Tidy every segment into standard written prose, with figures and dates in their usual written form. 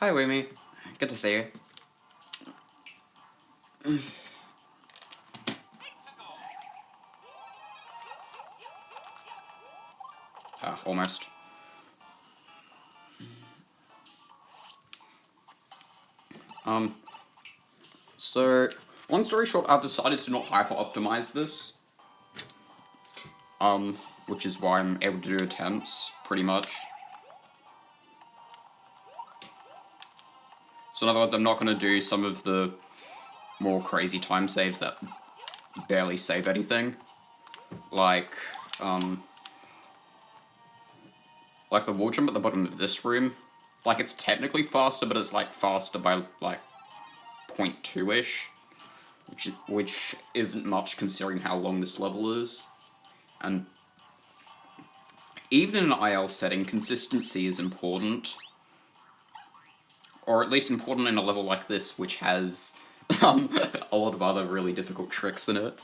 Hi, Woomy. Good to see you. Almost. So, long story short, I've decided to not hyper-optimize this. Which is why I'm able to do attempts, pretty much. So in other words, I'm not going to do some of the more crazy time saves that barely save anything. Like the wall jump at the bottom of this room. Like, it's technically faster, but it's, like, faster by, like, 0.2-ish. Which isn't much considering how long this level is. And even in an IL setting, consistency is important. Or at least important in a level like this, which has a lot of other really difficult tricks in it.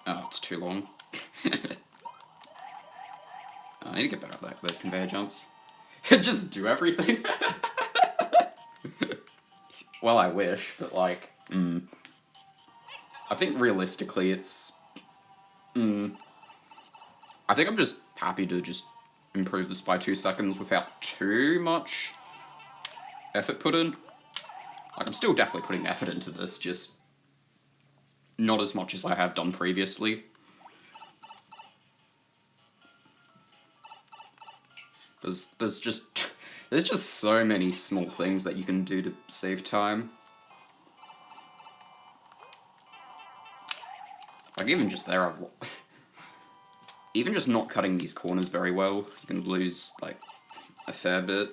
Oh, it's too long. I need to get better at those conveyor jumps. Just do everything. Well, I wish, but like, I think realistically it's, I think I'm just happy to just improve this by 2 seconds without too much effort put in. Like, I'm still definitely putting effort into this, just not as much as I have done previously. There's just so many small things that you can do to save time. Like, even just there, even just not cutting these corners very well, you can lose, like, a fair bit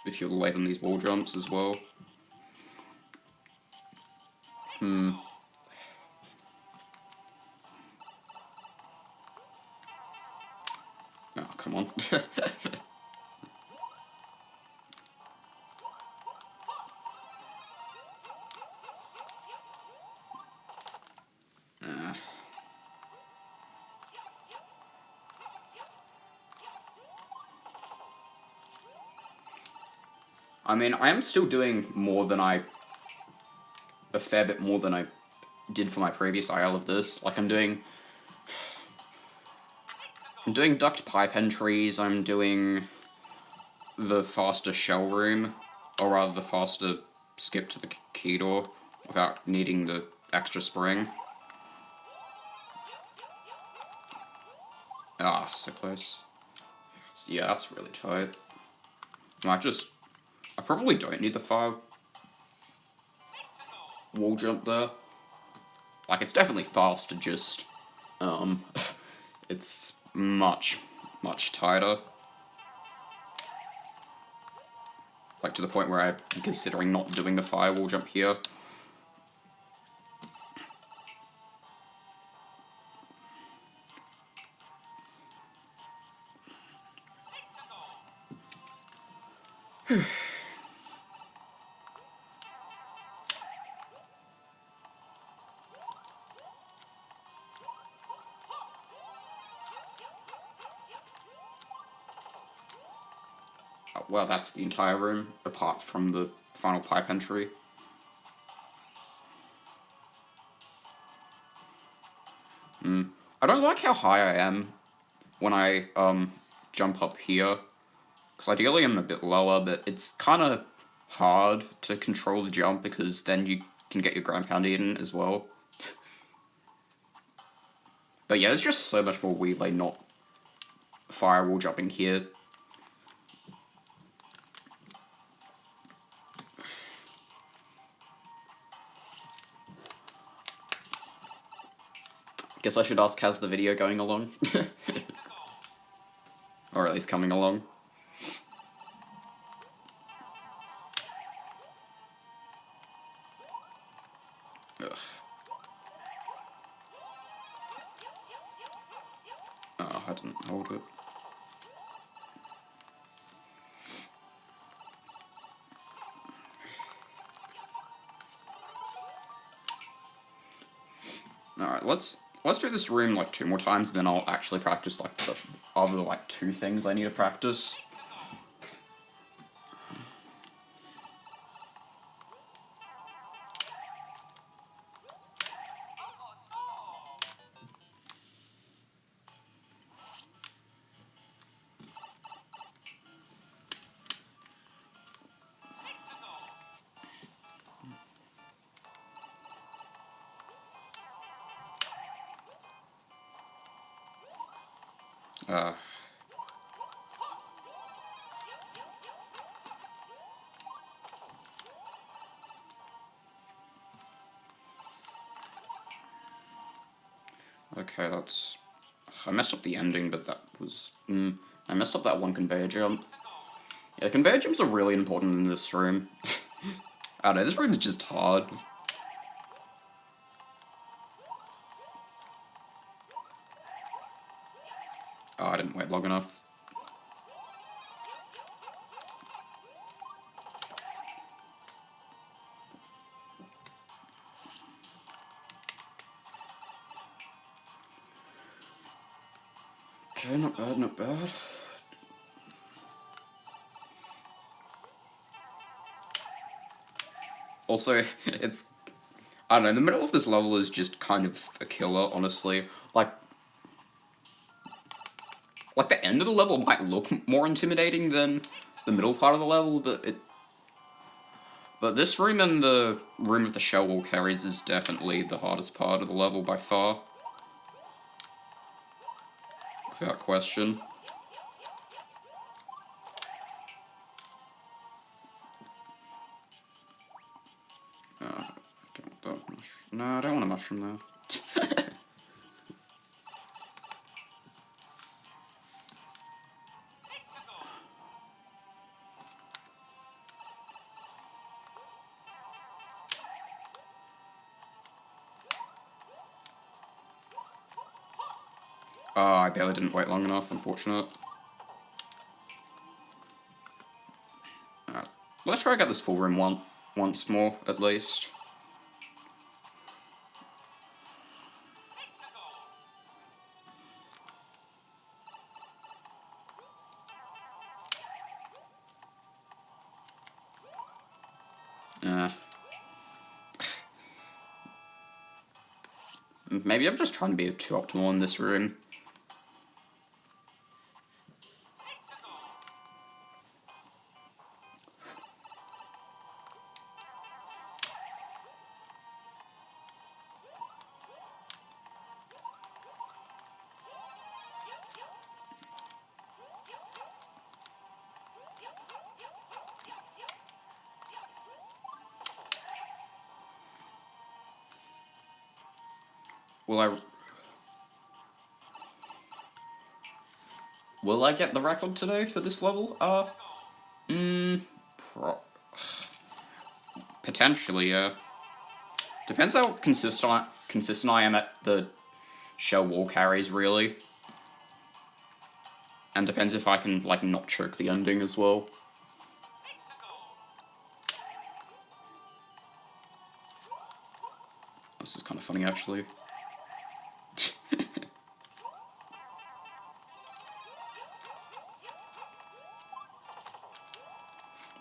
if you're late on these wall jumps as well. Oh, come on. I mean, I am still doing a fair bit more than I did for my previous IL of this. Like, I'm doing duct pipe entries, I'm doing the faster shell room, or rather the faster skip to the key door without needing the extra spring. Ah, so close. Yeah, that's really tight. I probably don't need the fire wall jump there. Like, it's definitely fast to just, it's much tighter. Like, to the point where I'm considering not doing the firewall jump here. Well, that's the entire room, apart from the final pipe entry. I don't like how high I am when I, jump up here. Because ideally I'm a bit lower, but it's kind of hard to control the jump because then you can get your ground pound in as well. But yeah, there's just so much more leeway not firewall jumping here. Guess I should ask, how's the video going along? Or at least coming along. Ugh. I didn't hold it. Alright, let's do this room like 2 more times, then I'll actually practice like the other like 2 things I need to practice. Okay, that's... I messed up the ending, but that was... I messed up that one conveyor jump. Yeah, conveyor jumps are really important in this room. I don't know, this room's just hard. Oh, I didn't wait long enough. Okay, not bad, not bad. Also, it's... I don't know, the middle of this level is just kind of a killer, honestly. Like the end of the level might look more intimidating than the middle part of the level, but this room and the room with the shell wall carries is definitely the hardest part of the level by far. Without question. No, I don't want a mushroom though. Oh, I barely didn't wait long enough, unfortunate. Let's try to get this full room once more, at least. Maybe I'm just trying to be too optimal in this room. Will I get the record today for this level? Potentially, yeah. Depends how consistent I am at the shell wall carries, really. And depends if I can, like, not choke the ending as well. This is kind of funny, actually.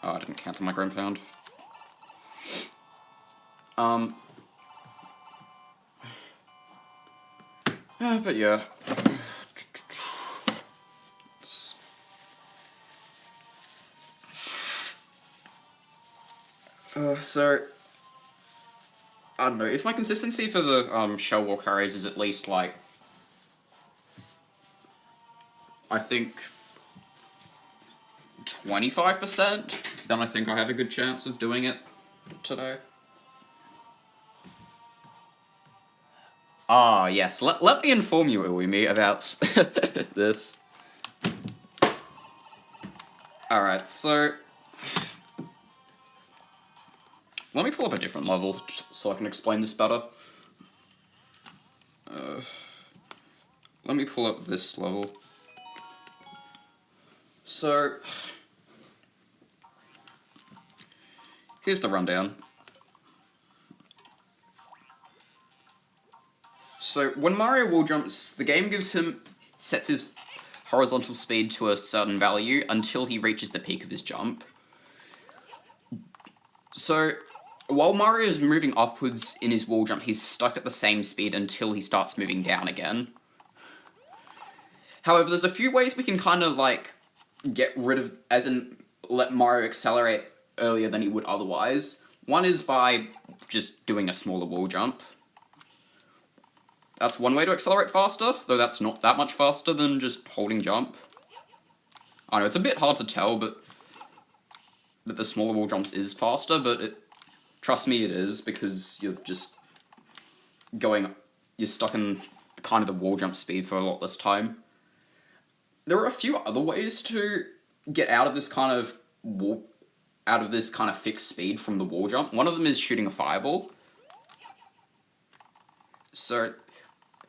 Oh, I didn't cancel my ground pound. But yeah. So... I don't know, if my consistency for the, shell wall carries is at least, like... I think... 25%, then I think I have a good chance of doing it today. Ah, yes. Let me inform you, Uemi, about this. Alright, so... Let me pull up a different level, so I can explain this better. let me pull up this level. So, here's the rundown. So, when Mario wall jumps, the game sets his horizontal speed to a certain value until he reaches the peak of his jump. So, while Mario is moving upwards in his wall jump, he's stuck at the same speed until he starts moving down again. However, there's a few ways we can kind of, like, get rid of, as in, let Mario accelerate earlier than he would otherwise. One is by just doing a smaller wall jump. That's one way to accelerate faster, though that's not that much faster than just holding jump. I know, it's a bit hard to tell, but that the smaller wall jumps is faster, but trust me, it is, because you're just you're stuck in kind of the wall jump speed for a lot less time. There are a few other ways to get out of this kind of fixed speed from the wall jump. One of them is shooting a fireball. So,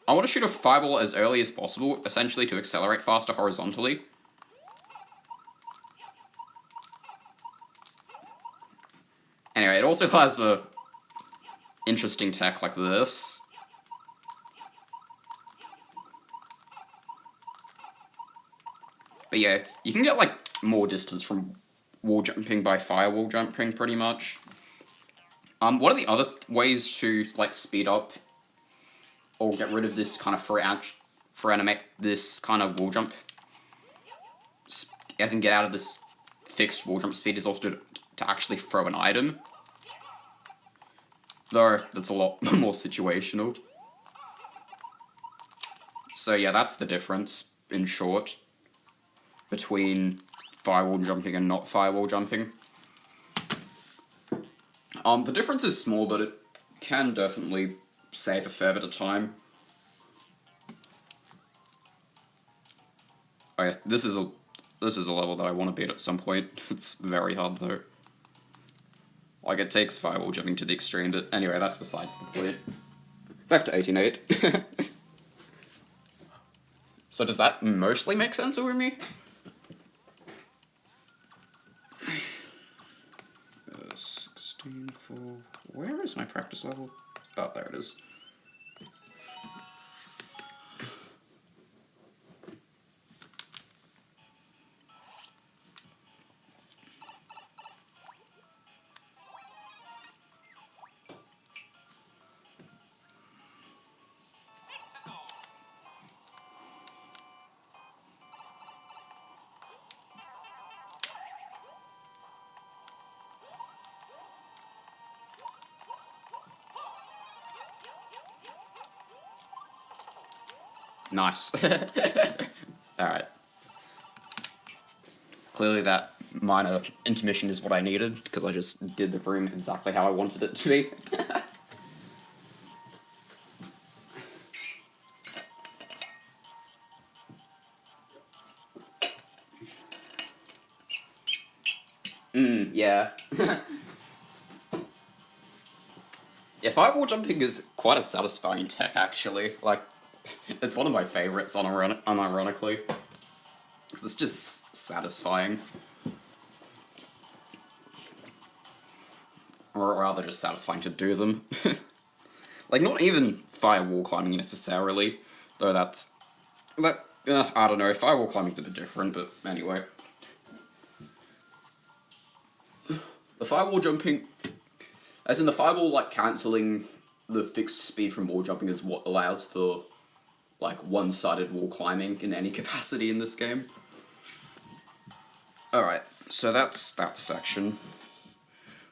I want to shoot a fireball as early as possible, essentially to accelerate faster horizontally. Anyway, it also has a interesting tech like this. But yeah, you can get, like, more distance from wall jumping by firewall jumping, pretty much. One of the other ways to, like, speed up or get rid of this kind of animate this kind of wall jump, as in get out of this fixed wall jump speed, is also to actually throw an item. Though, that's a lot more situational. So yeah, that's the difference, in short, between firewall jumping and not firewall jumping. The difference is small, but it can definitely save a fair bit of time. Oh yeah, this is a level that I want to beat at some point. It's very hard though. Like, it takes firewall jumping to the extreme, but anyway, that's besides the point. Back to 18.8. So does that mostly make sense over me? 16.4... Where is my practice level? Oh, there it is. Nice. Alright. Clearly that minor intermission is what I needed, because I just did the room exactly how I wanted it to be. Yeah. Yeah, fireball jumping is quite a satisfying tech, actually. Like, it's one of my favorites, unironically. Because it's just satisfying. Or rather, just satisfying to do them. Like, not even firewall climbing necessarily, though I don't know, firewall climbing's a bit different, but anyway. The firewall jumping, as in the firewall, like, cancelling the fixed speed from wall jumping is what allows for, like, one-sided wall climbing in any capacity in this game. Alright, so that's that section.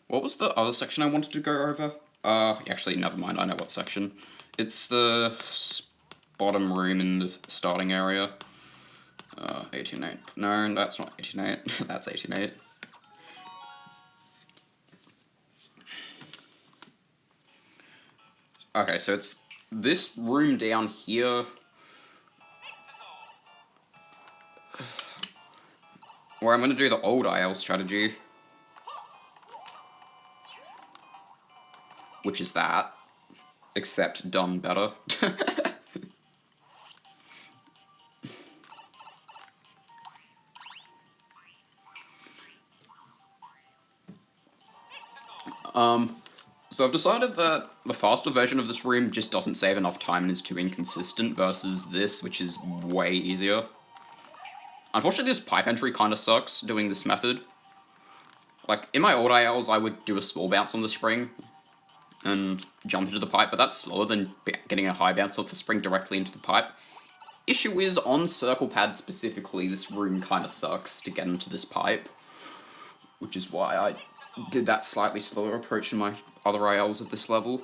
What was the other section I wanted to go over? Actually, never mind, I know what section. It's the bottom room in the starting area. 18.8. No, that's not 18.8. That's 18.8. Okay, so it's this room down here. Where I'm going to do the old IL strategy. Which is that. Except done better. So I've decided that the faster version of this room just doesn't save enough time and is too inconsistent versus this, which is way easier. Unfortunately, this pipe entry kind of sucks doing this method. Like, in my old ILs, I would do a small bounce on the spring and jump into the pipe, but that's slower than getting a high bounce off the spring directly into the pipe. Issue is, on circle pad specifically, this room kind of sucks to get into this pipe, which is why I did that slightly slower approach in my other ILs of this level,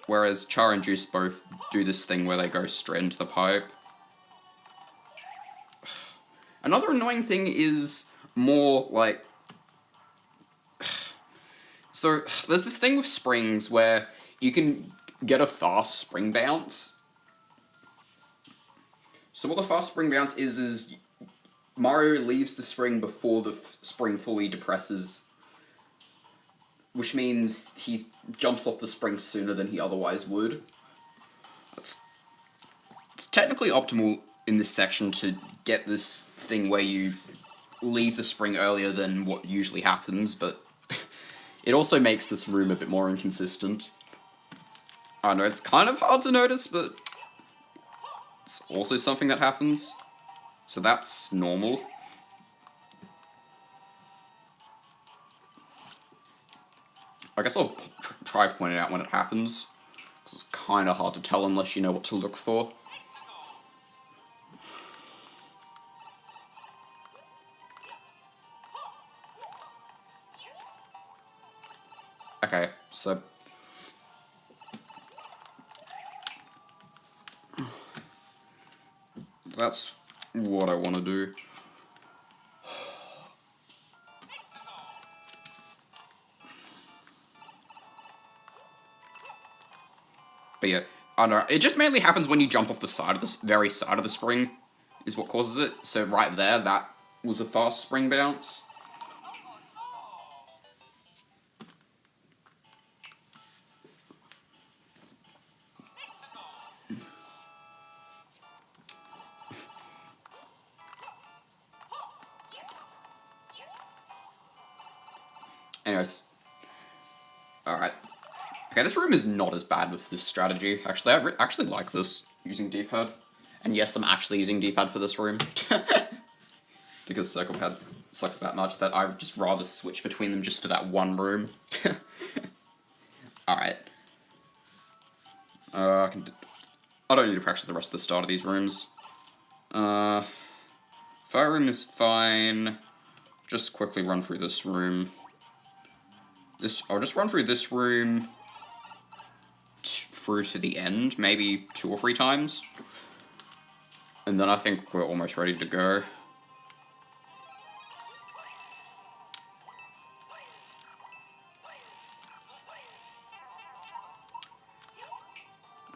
whereas Char and Juice both do this thing where they go straight into the pipe. Another annoying thing is more like... So, there's this thing with springs where you can get a fast spring bounce. So what the fast spring bounce is Mario leaves the spring before the spring fully depresses, which means he jumps off the spring sooner than he otherwise would. It's technically optimal in this section to get this thing where you leave the spring earlier than what usually happens, but it also makes this room a bit more inconsistent. I know, it's kind of hard to notice, but it's also something that happens. So that's normal. I guess I'll try pointing out when it happens, because it's kind of hard to tell unless you know what to look for. Okay, so... that's what I want to do. But yeah, I don't know, it just mainly happens when you jump off the side of the very side of the spring, is what causes it. So right there, that was a fast spring bounce. Anyways. Alright. Okay, this room is not as bad with this strategy. Actually, I actually like this, using D-pad. And yes, I'm actually using D-pad for this room. Because circle pad sucks that much that I'd just rather switch between them just for that one room. Alright. I don't need to practice the rest of the start of these rooms. Fire room is fine. Just quickly run through this room. I'll just run through this room through to the end, maybe 2 or 3 times. And then I think we're almost ready to go.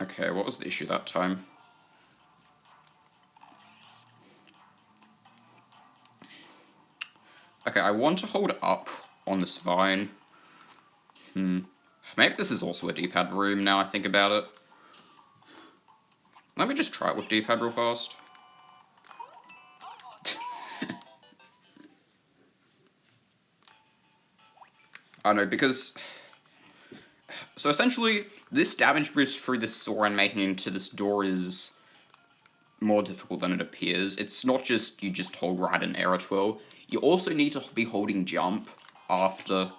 Okay, what was the issue that time? Okay, I want to hold up on this vine. Maybe this is also a D-pad room now I think about it. Let me just try it with D-pad real fast. I know, because... So essentially, this damage boost through this saw and making it into this door is more difficult than it appears. It's not just you just hold right and arrow twirl. You also need to be holding jump after...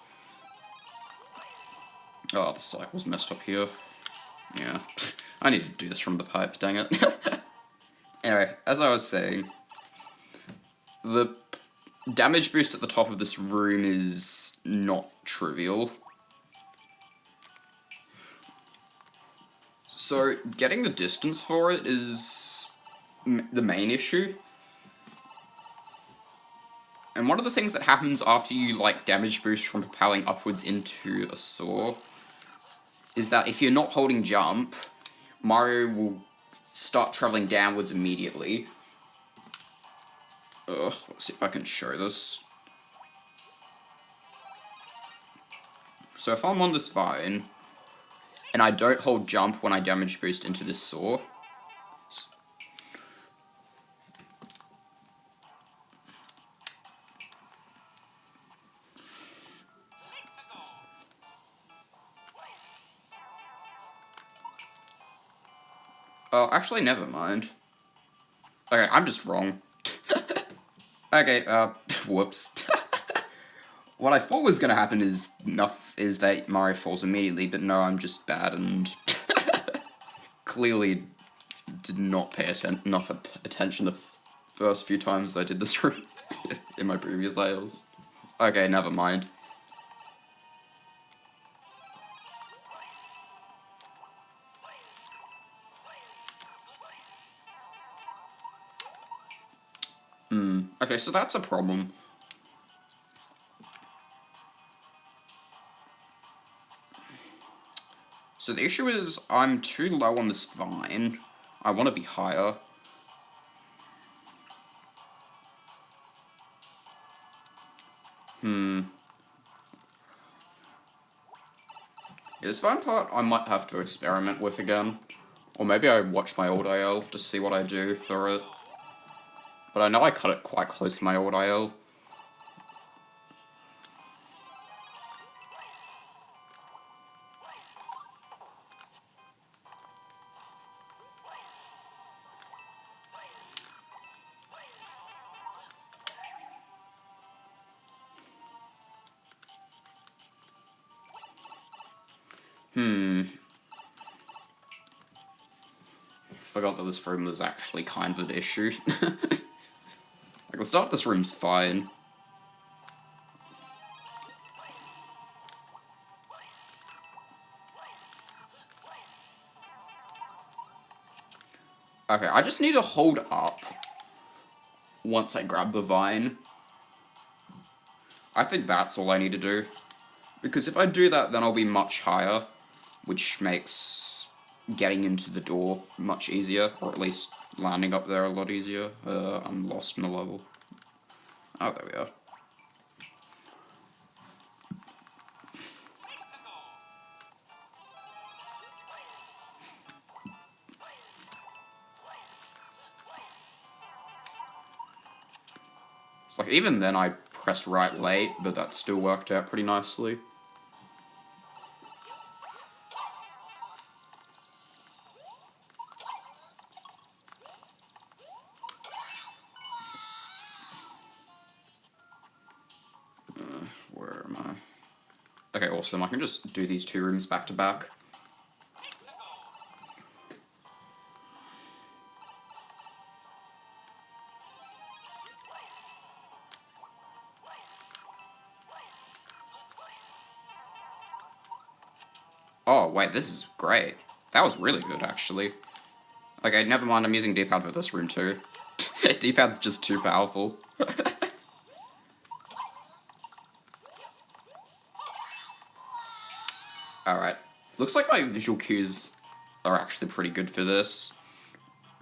Oh, the cycle's messed up here. Yeah. I need to do this from the pipe, dang it. Anyway, as I was saying, the damage boost at the top of this room is not trivial. So, getting the distance for it is the main issue. And one of the things that happens after you, like, damage boost from propelling upwards into a saw is that if you're not holding jump, Mario will start traveling downwards immediately. Let's see if I can show this. So if I'm on this vine, and I don't hold jump when I damage boost into this saw, Oh, actually, never mind. Okay, I'm just wrong. Okay, whoops. What I thought was gonna happen is that Mario falls immediately, but no, I'm just bad and clearly did not pay enough attention the first few times I did this room in my previous aisles. Okay, never mind. Okay, so that's a problem. So the issue is I'm too low on this vine. I want to be higher. Yeah, this vine part I might have to experiment with again. Or maybe I watch my old IL to see what I do for it. But I know I cut it quite close to my old IL. Forgot that this room was actually kind of an issue. Like, the start of this room's fine. Okay, I just need to hold up once I grab the vine. I think that's all I need to do. Because if I do that, then I'll be much higher, which makes getting into the door much easier, or at least landing up there a lot easier. I'm lost in the level. Oh, there we are. It's like, even then I pressed right late, but that still worked out pretty nicely. Where am I? Okay, awesome. I can just do these two rooms back to back. Oh, wait, this is great. That was really good, actually. Okay, never mind, I'm using D-pad for this room too. D-pad's just too powerful. Alright. Looks like my visual cues are actually pretty good for this.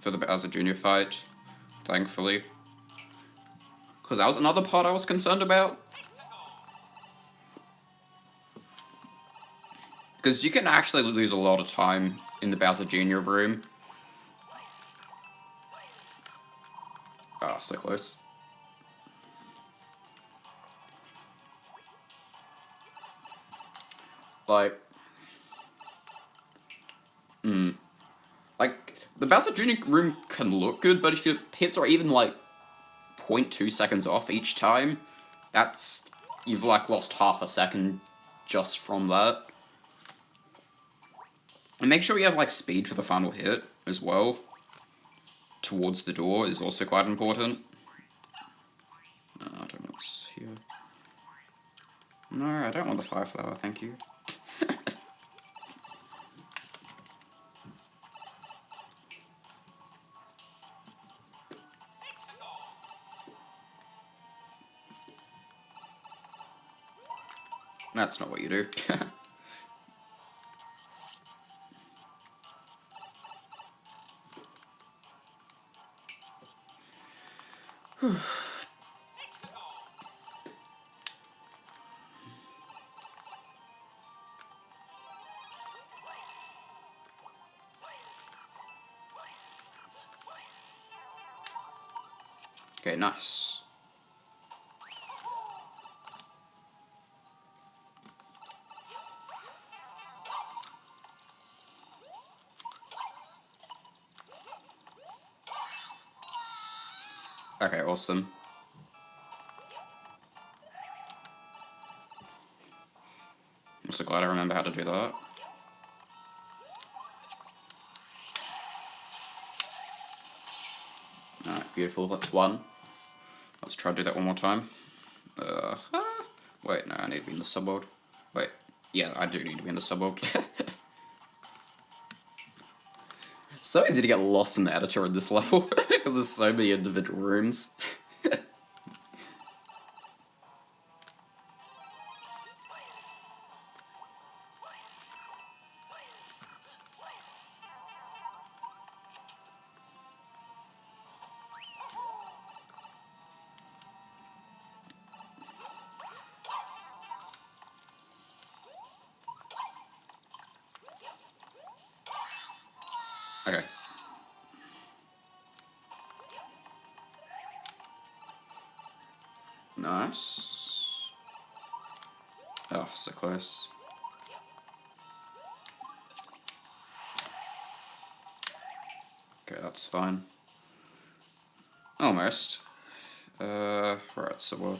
For the Bowser Jr. fight. Thankfully. Because that was another part I was concerned about. Because you can actually lose a lot of time in the Bowser Jr. room. Ah, so close. Like... Like, the Bowser Jr. room can look good, but if your hits are even, like, 0.2 seconds off each time, that's... You've, like, lost half a second just from that. And make sure you have, like, speed for the final hit as well. Towards the door is also quite important. I don't know what's here. No, I don't want the fire flower, thank you. That's not what you do. Okay, nice. Okay, awesome. I'm so glad I remember how to do that. Alright, beautiful, that's one. Let's try to do that one more time. Wait, no, I need to be in the subworld. Wait, yeah, I do need to be in the subworld. So easy to get lost in the editor in this level, because there's so many individual rooms. Okay. Nice. Oh, so close. Okay, that's fine. Almost. Right, so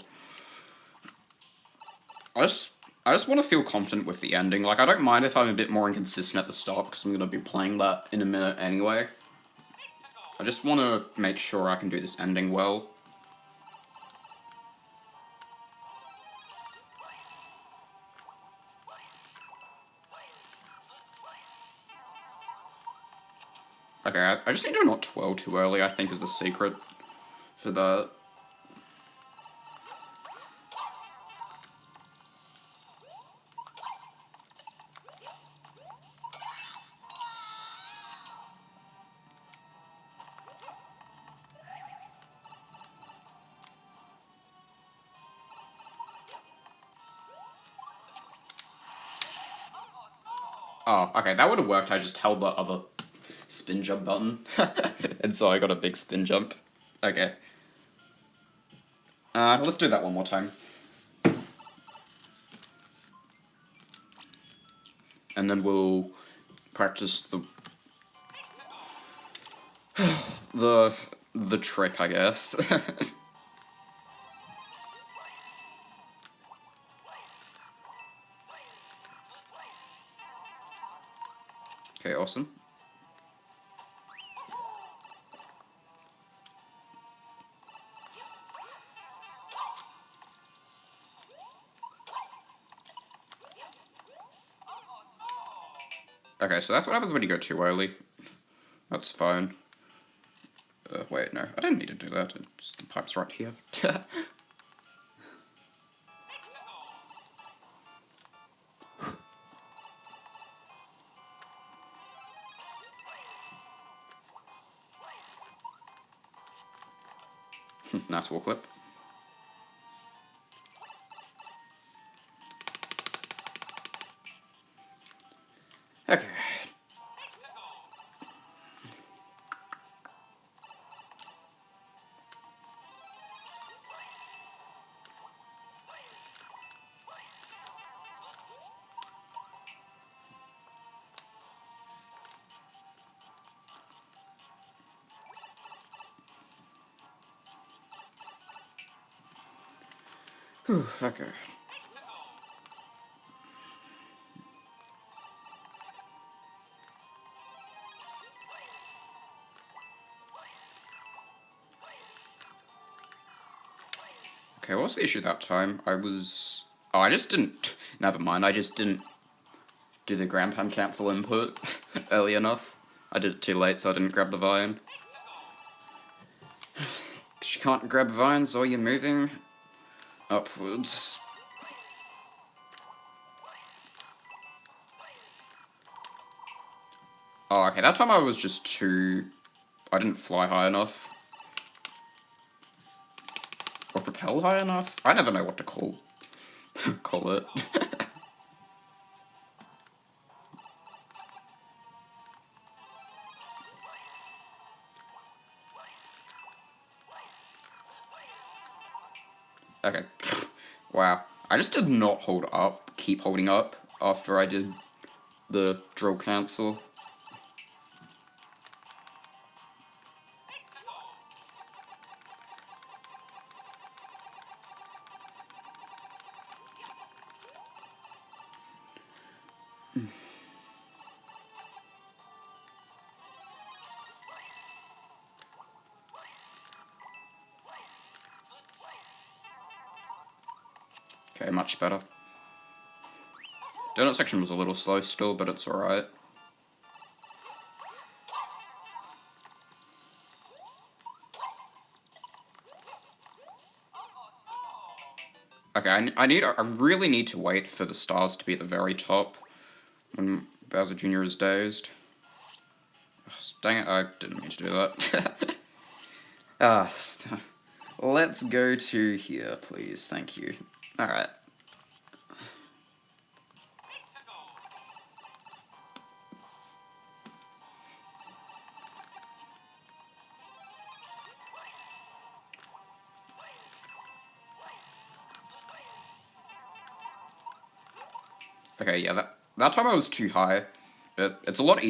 I just want to feel confident with the ending. Like, I don't mind if I'm a bit more inconsistent at the start, because I'm going to be playing that in a minute anyway. I just want to make sure I can do this ending well. Okay, I just need to not twirl too early, I think, is the secret for that. Oh, okay, that would have worked. I just held the other spin jump button. And so I got a big spin jump. Okay. Let's do that one more time. And then we'll practice the trick, I guess. Okay, awesome. Okay, so that's what happens when you go too early. That's fine. Wait, no, I didn't need to do that. It's, the pipe's right here. Nice wall clip. Okay. Whew, okay. Okay, what was the issue that time? Oh, I just didn't... Never mind, I just didn't do the ground pound cancel input early enough. I did it too late, so I didn't grab the vine. You can't grab vines while you're moving upwards. Oh, okay, that time I was just too... I didn't fly high enough. Or propel high enough? I never know what to call it. Okay. Wow. I just did not keep holding up after I did the drill cancel. Okay, much better. Donut section was a little slow still, but it's alright. Okay, I really need to wait for the stars to be at the very top when Bowser Jr. is dazed. Oh, dang it, I didn't mean to do that. Let's go to here, please. Thank you. Alright. Okay, yeah, that time I was too high, but it's a lot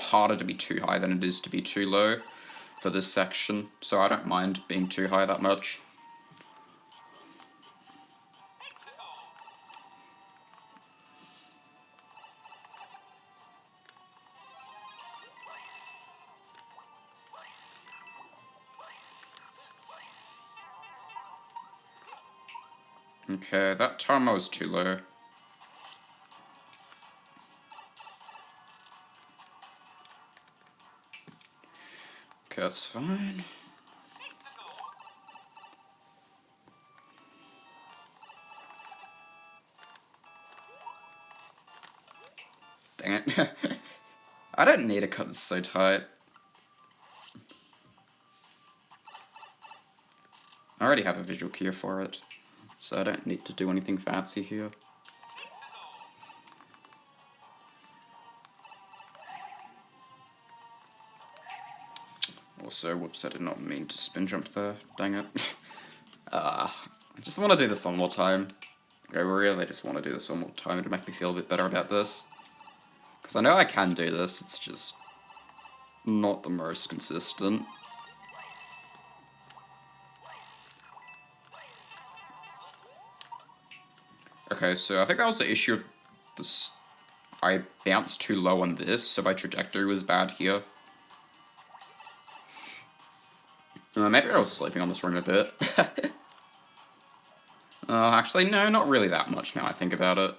harder to be too high than it is to be too low for this section, so I don't mind being too high that much. Okay, that time I was too low. Okay, that's fine. Dang it. I don't need to cut this so tight. I already have a visual cue for it, so I don't need to do anything fancy here. Also, whoops, I did not mean to spin jump there, dang it. I just want to do this one more time. I really just want to do this one more time to make me feel a bit better about this. Because I know I can do this, it's just not the most consistent. Okay, so I think that was the issue of this. I bounced too low on this, so my trajectory was bad here. Maybe I was sleeping on this room a bit. Actually, no, not really that much now I think about it.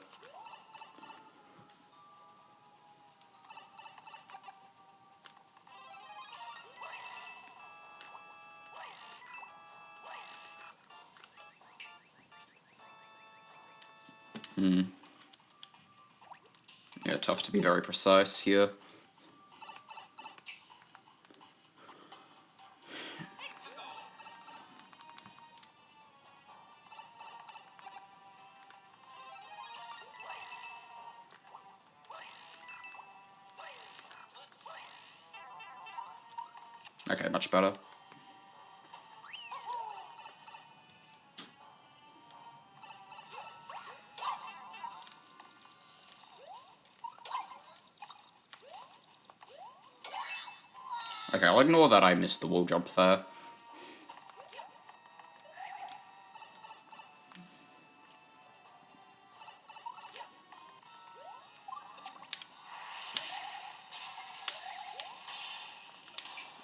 Yeah, tough to be very precise here. Okay, much better. Okay, I'll ignore that I missed the wall jump there.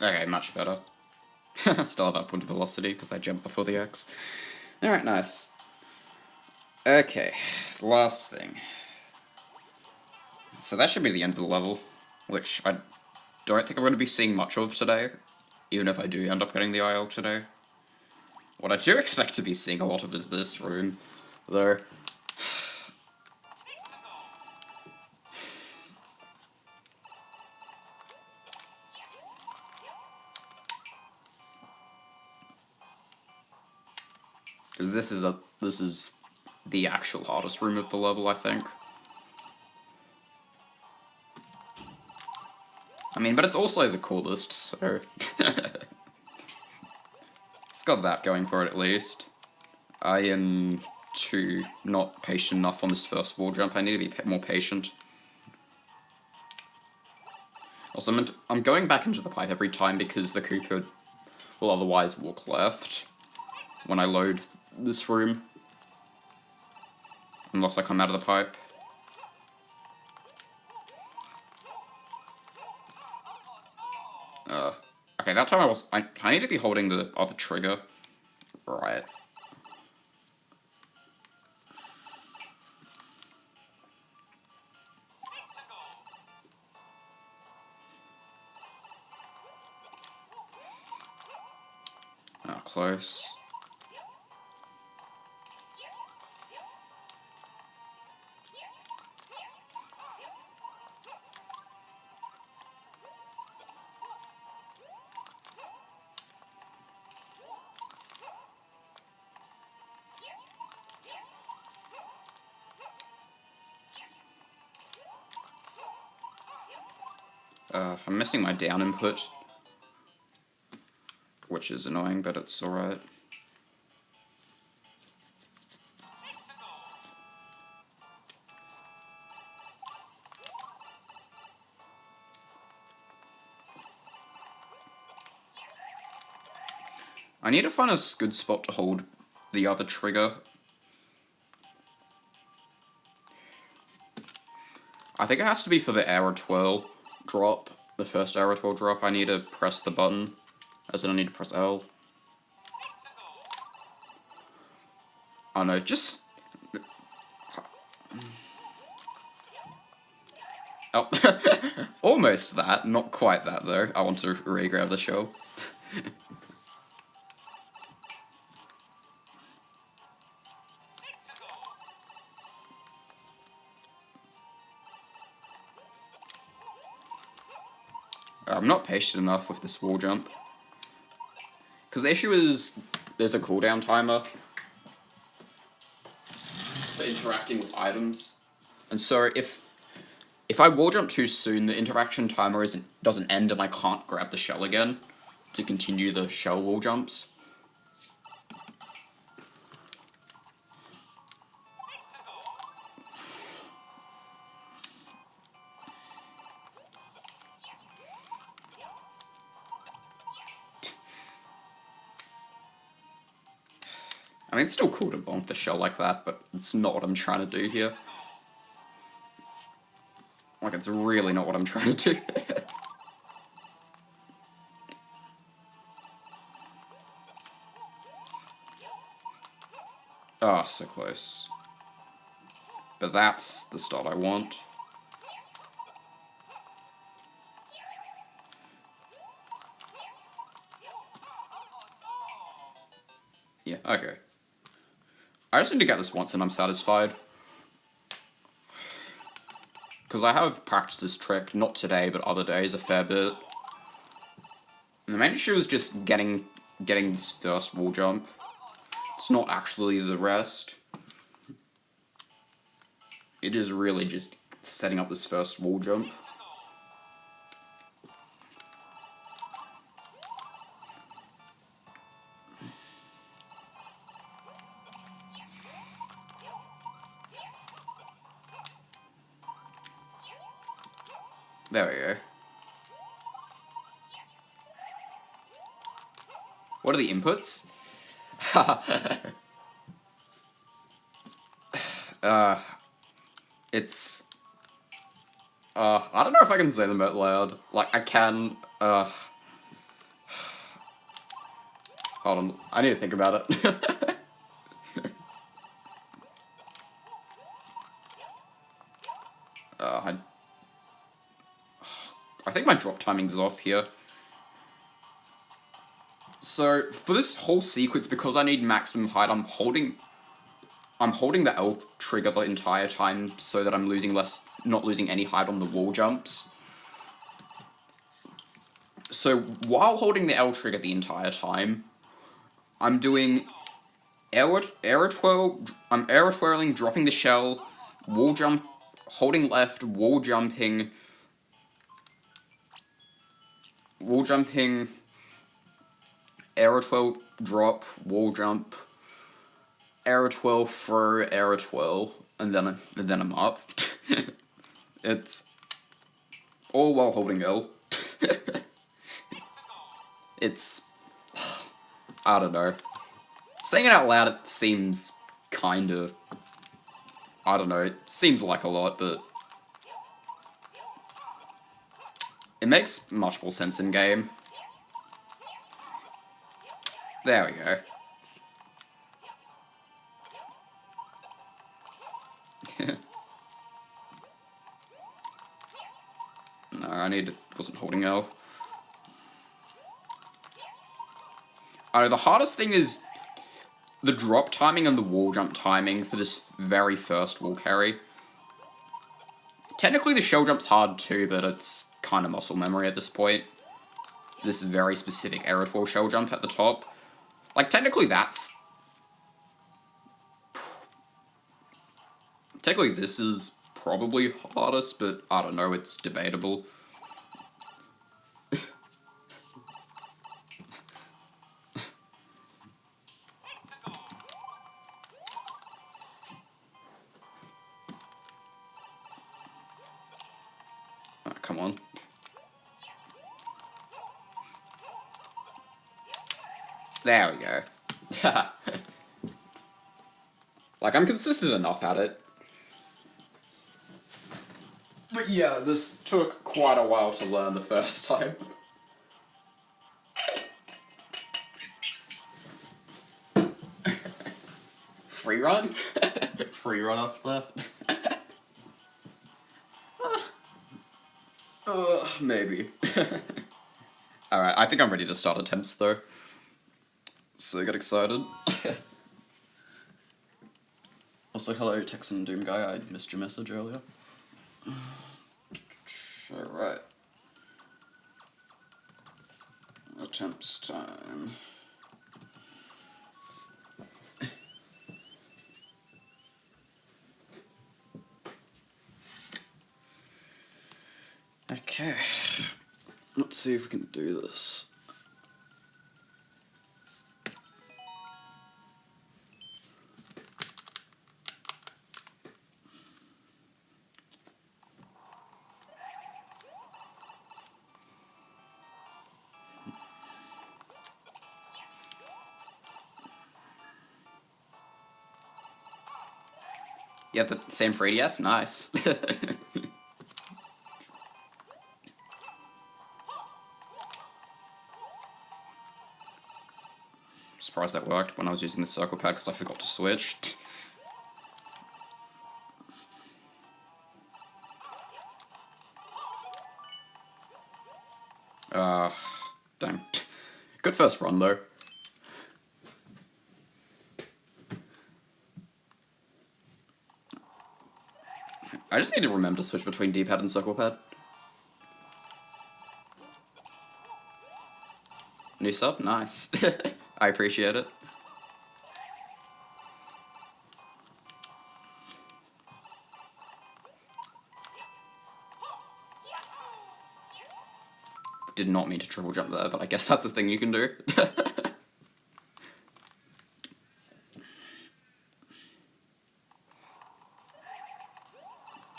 Okay, much better. Still have upward velocity because I jumped before the X. Alright, nice. Okay, last thing. So that should be the end of the level, which I don't think I'm going to be seeing much of today, even if I do end up getting the IL today. What I do expect to be seeing a lot of is this room, though. Because this is the actual hardest room of the level, I think. I mean, but it's also the coolest, so... It's got that going for it, at least. I am not patient enough on this first wall jump. I need to be more patient. Also, I'm going back into the pipe every time because the Koopa will otherwise walk left when I load this room. Unless I come out of the pipe. Okay, that time I need to be holding the other trigger. Right. close. I'm missing my down input, which is annoying, but it's alright. I need to find a good spot to hold the other trigger. I think it has to be for the arrow twirl drop. The first arrow twirl drop, I need to press the button, as in I need to press L. Oh no, just... Oh, almost that, not quite that though. I want to re-grab the shell. I'm not patient enough with this wall jump. Because the issue is, there's a cooldown timer for interacting with items. And so if I wall jump too soon, the interaction timer doesn't end and I can't grab the shell again to continue the shell wall jumps. I mean, it's still cool to bonk the shell like that, but it's not what I'm trying to do here. Like, it's really not what I'm trying to do. Oh, so close. But that's the start I want. Yeah, okay. I just need to get this once and I'm satisfied. Because I have practiced this trick, not today, but other days, a fair bit. And the main issue is just getting this first wall jump. It's not actually the rest. It is really just setting up this first wall jump. There we go. What are the inputs? It's... I don't know if I can say them out loud. Like, I can, Hold on, I need to think about it. I think my drop timing's off here. So, for this whole sequence, because I need maximum height, I'm holding the L trigger the entire time so that I'm not losing any height on the wall jumps. So, while holding the L trigger the entire time, I'm doing arrow twirling, dropping the shell, wall jump, holding left, wall jumping, arrow twirl, drop, wall jump, arrow twirl, throw, arrow twirl, and then I'm up. It's all while holding L. It's... I don't know. Saying it out loud, it seems kind of... I don't know, it seems like a lot, but... it makes much more sense in game. There we go. No, wasn't holding L. The hardest thing is the drop timing and the wall jump timing for this very first wall carry. Technically the shell jump's hard too, but it's kind of muscle memory at this point. This very specific air wall shell jump at the top. Like, technically that's... Technically this is probably hardest, but I don't know, it's debatable. Oh, come on. There we go. Like, I'm consistent enough at it. But yeah, this took quite a while to learn the first time. Free run? Free run up there? Maybe. Alright, I think I'm ready to start attempts though. So get excited. Also, hello, Texan Doom Guy, I missed your message earlier. Alright. Attempts time. Okay. Let's see if we can do this. Yeah, the same for 3ds? Nice. Surprised that worked when I was using the circle pad because I forgot to switch. Dang. Good first run though. I just need to remember to switch between D-pad and circle pad. New sub? Nice. I appreciate it. Did not mean to triple jump there, but I guess that's a thing you can do.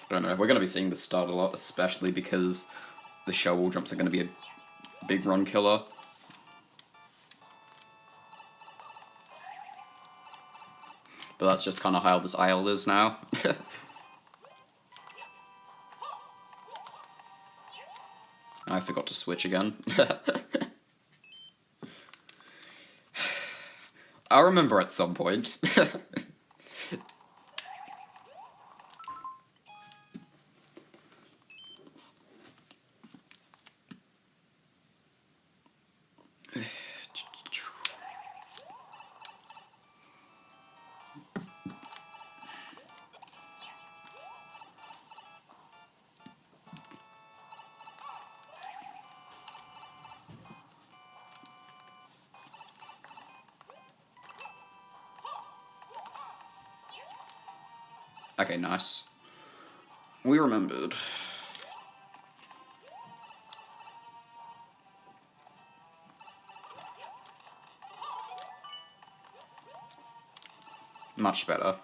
I don't know, we're going to be seeing this start a lot, especially because the shell wall jumps are going to be a big run killer. But that's just kind of how this aisle is now. I forgot to switch again. I'll remember at some point. Okay, nice. We remembered. Much better.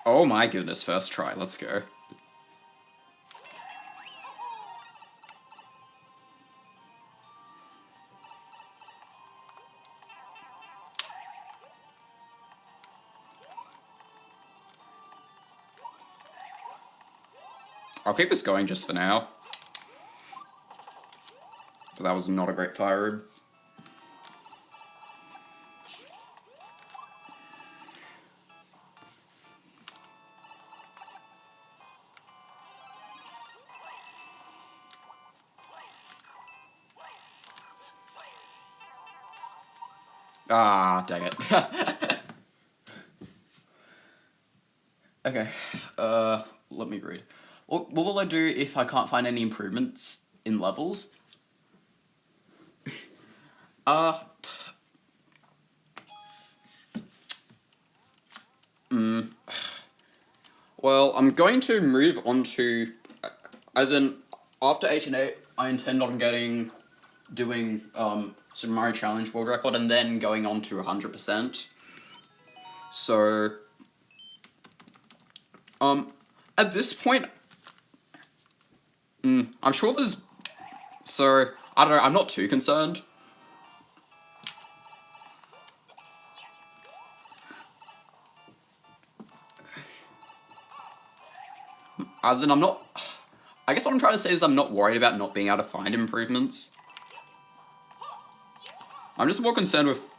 Oh my goodness, first try, let's go. I'll keep this going just for now. But that was not a great fire. Ah, dang it. Okay, let me read. What will I do if I can't find any improvements in levels? Well, I'm going to move on to, as in, after 8 I intend on doing, Super Mario Challenge World Record and then going on to 100%. So, at this point, I'm sure there's, so, I don't know, I'm not too concerned. As in, I guess what I'm trying to say is I'm not worried about not being able to find improvements. I'm just more concerned with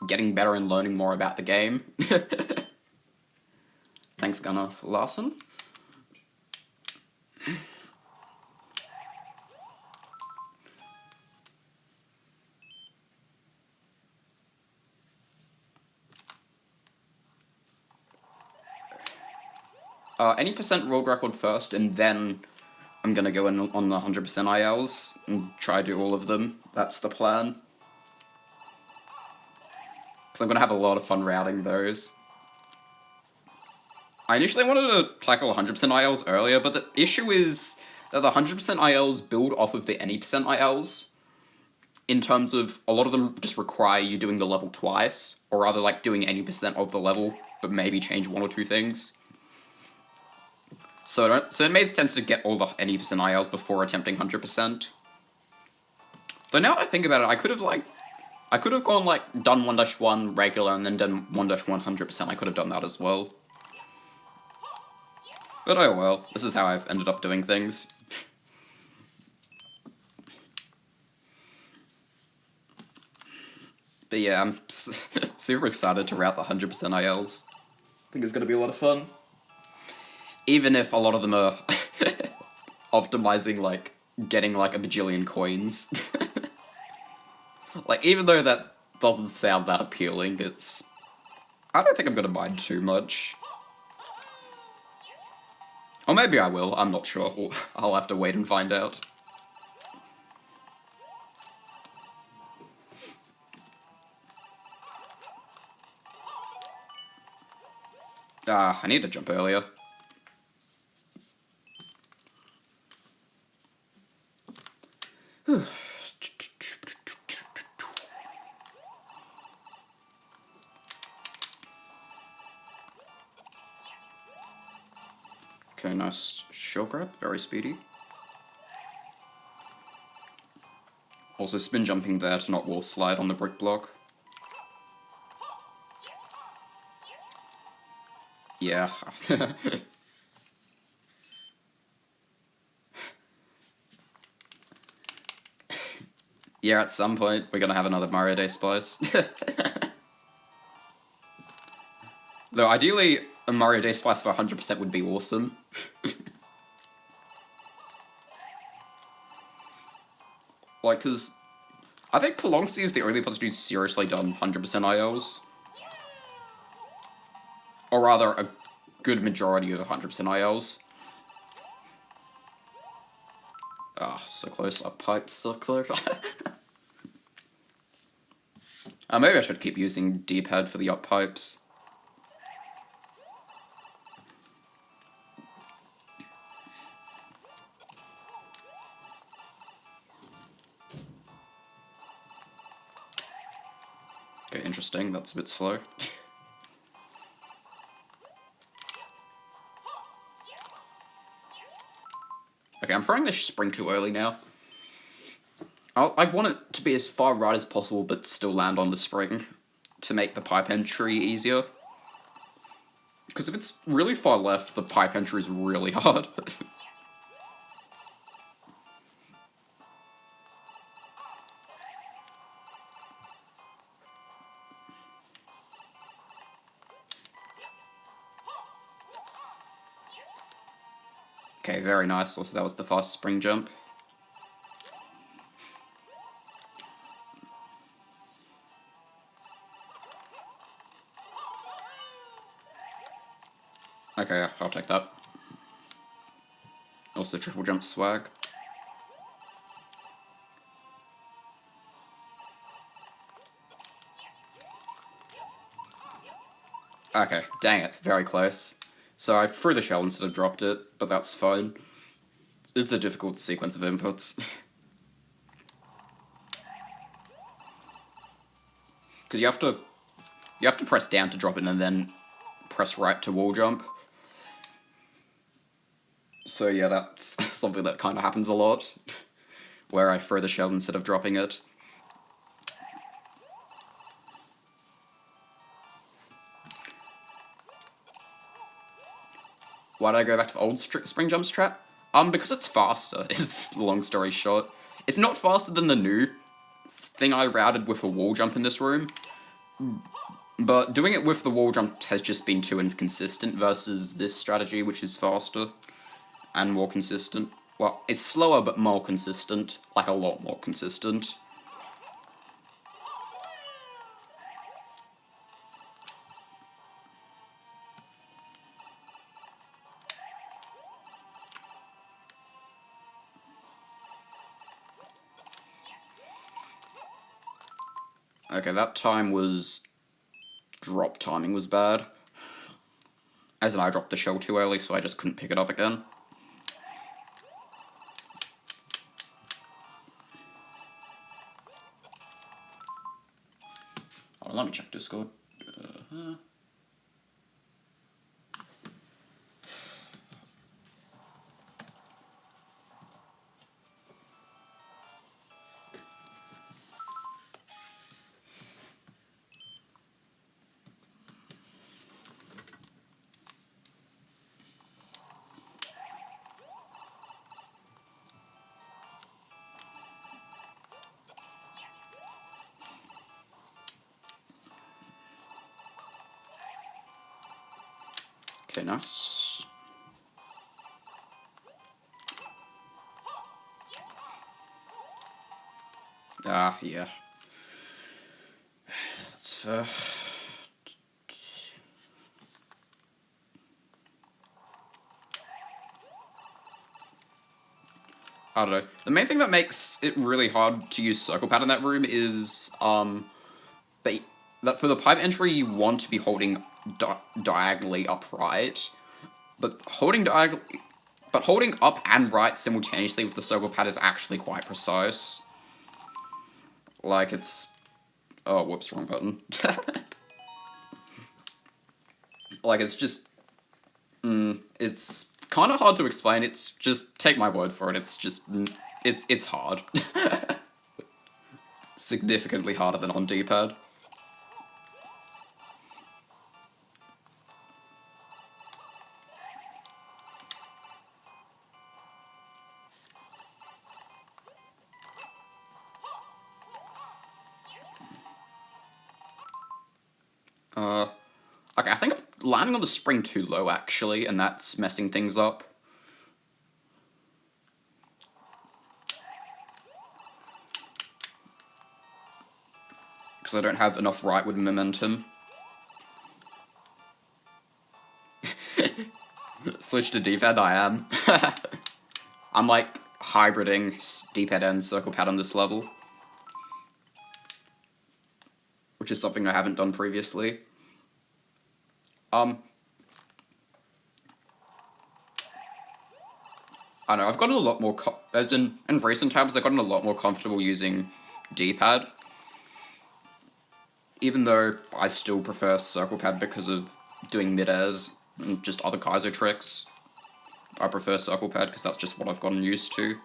getting better and learning more about the game. Thanks, Gunnar Larson. Any percent world record first, and then I'm gonna go in on the 100% ILs and try to do all of them. That's the plan. Because I'm gonna have a lot of fun routing those. I initially wanted to tackle 100% ILs earlier, but the issue is that the 100% ILs build off of the any percent ILs. In terms of, a lot of them just require you doing the level twice, or rather like doing any percent of the level, but maybe change one or two things. So it made sense to get all the any percent ILs before attempting 100%. Though now that I think about it, I could have gone like done 1-1 regular and then done 1-100%. I could have done that as well. But oh well, this is how I've ended up doing things. But yeah, I'm super excited to route the 100% ILs. I think it's gonna be a lot of fun. Even if a lot of them are optimizing, like, getting like a bajillion coins. Like, even though that doesn't sound that appealing, I don't think I'm gonna mind too much. Or maybe I will, I'm not sure. I'll have to wait and find out. I need to jump earlier. Okay, nice shell grab, very speedy. Also spin jumping there to not wall slide on the brick block. Yeah. Yeah, at some point we're gonna have another Mario Day Splice. Though ideally, a Mario Day Splice for 100% would be awesome. Like, cause I think Polonxy is the only person who's seriously done 100% ILs. Or rather, a good majority of 100% ILs. Ah, so close. Up pipe, so close. Maybe I should keep using D-pad for the up pipes. Okay, interesting. That's a bit slow. Okay, I'm throwing this spring too early now. I want it to be as far right as possible, but still land on the spring to make the pipe entry easier. Because if it's really far left, the pipe entry is really hard. Okay, very nice. Also, that was the fast spring jump. Okay, yeah, I'll take that. Also triple jump swag. Okay, dang it, it's very close. So I threw the shell instead of dropped it, but that's fine. It's a difficult sequence of inputs. Because you have to press down to drop it and then press right to wall jump. So yeah, that's something that kind of happens a lot, where I throw the shell instead of dropping it. Why did I go back to the old spring jump strat? Because it's faster, is the long story short. It's not faster than the new thing I routed with a wall jump in this room, but doing it with the wall jump has just been too inconsistent versus this strategy, which is faster and more consistent. Well, it's slower but more consistent, like a lot more consistent. Okay, that time was... drop timing was bad. As in, I dropped the shell too early, so I just couldn't pick it up again. Oh, let me check Discord. Okay, nice. Ah, yeah. That's fair. I don't know. The main thing that makes it really hard to use circle pad in that room is that for the pipe entry you want to be holding diagonally upright, but holding up and right simultaneously with the circle pad is actually quite precise. Like it's... oh, whoops, wrong button. Like it's just... it's kind of hard to explain. It's just... take my word for it. It's just... it's hard. Significantly harder than on D-pad. Okay, I think I'm landing on the spring too low, actually, and that's messing things up. Because I don't have enough rightward momentum. Switch to D-pad, I am. I'm like hybriding D-pad and circle pad on this level. Which is something I haven't done previously. I don't know, I've gotten a lot more, as in recent times, I've gotten a lot more comfortable using D-pad. Even though I still prefer circle pad because of doing mid-airs and just other Kaiser tricks. I prefer circle pad because that's just what I've gotten used to.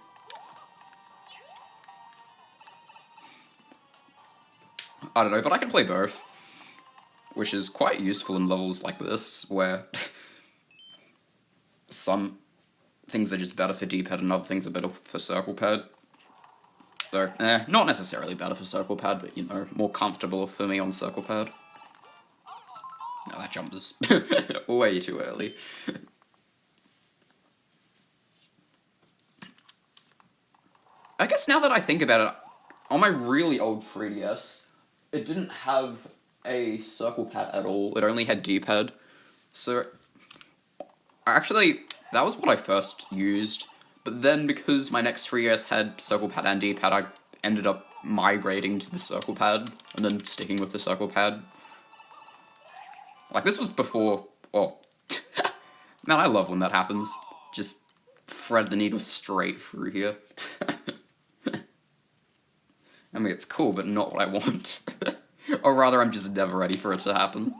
I don't know, but I can play both. Which is quite useful in levels like this, where some things are just better for D-pad and other things are better for circle pad. So, not necessarily better for circle pad, but, you know, more comfortable for me on circle pad. No, that jump was way too early. I guess now that I think about it, on my really old 3DS, it didn't have a circle pad at all. It only had D-pad. So, Actually, that was what I first used, but then because my next 3DS had circle pad and D-pad, I ended up migrating to the circle pad, and then sticking with the circle pad. Like, this was before... Oh. Man, I love when that happens. Just thread the needle straight through here. I mean, it's cool, but not what I want. Or rather, I'm just never ready for it to happen.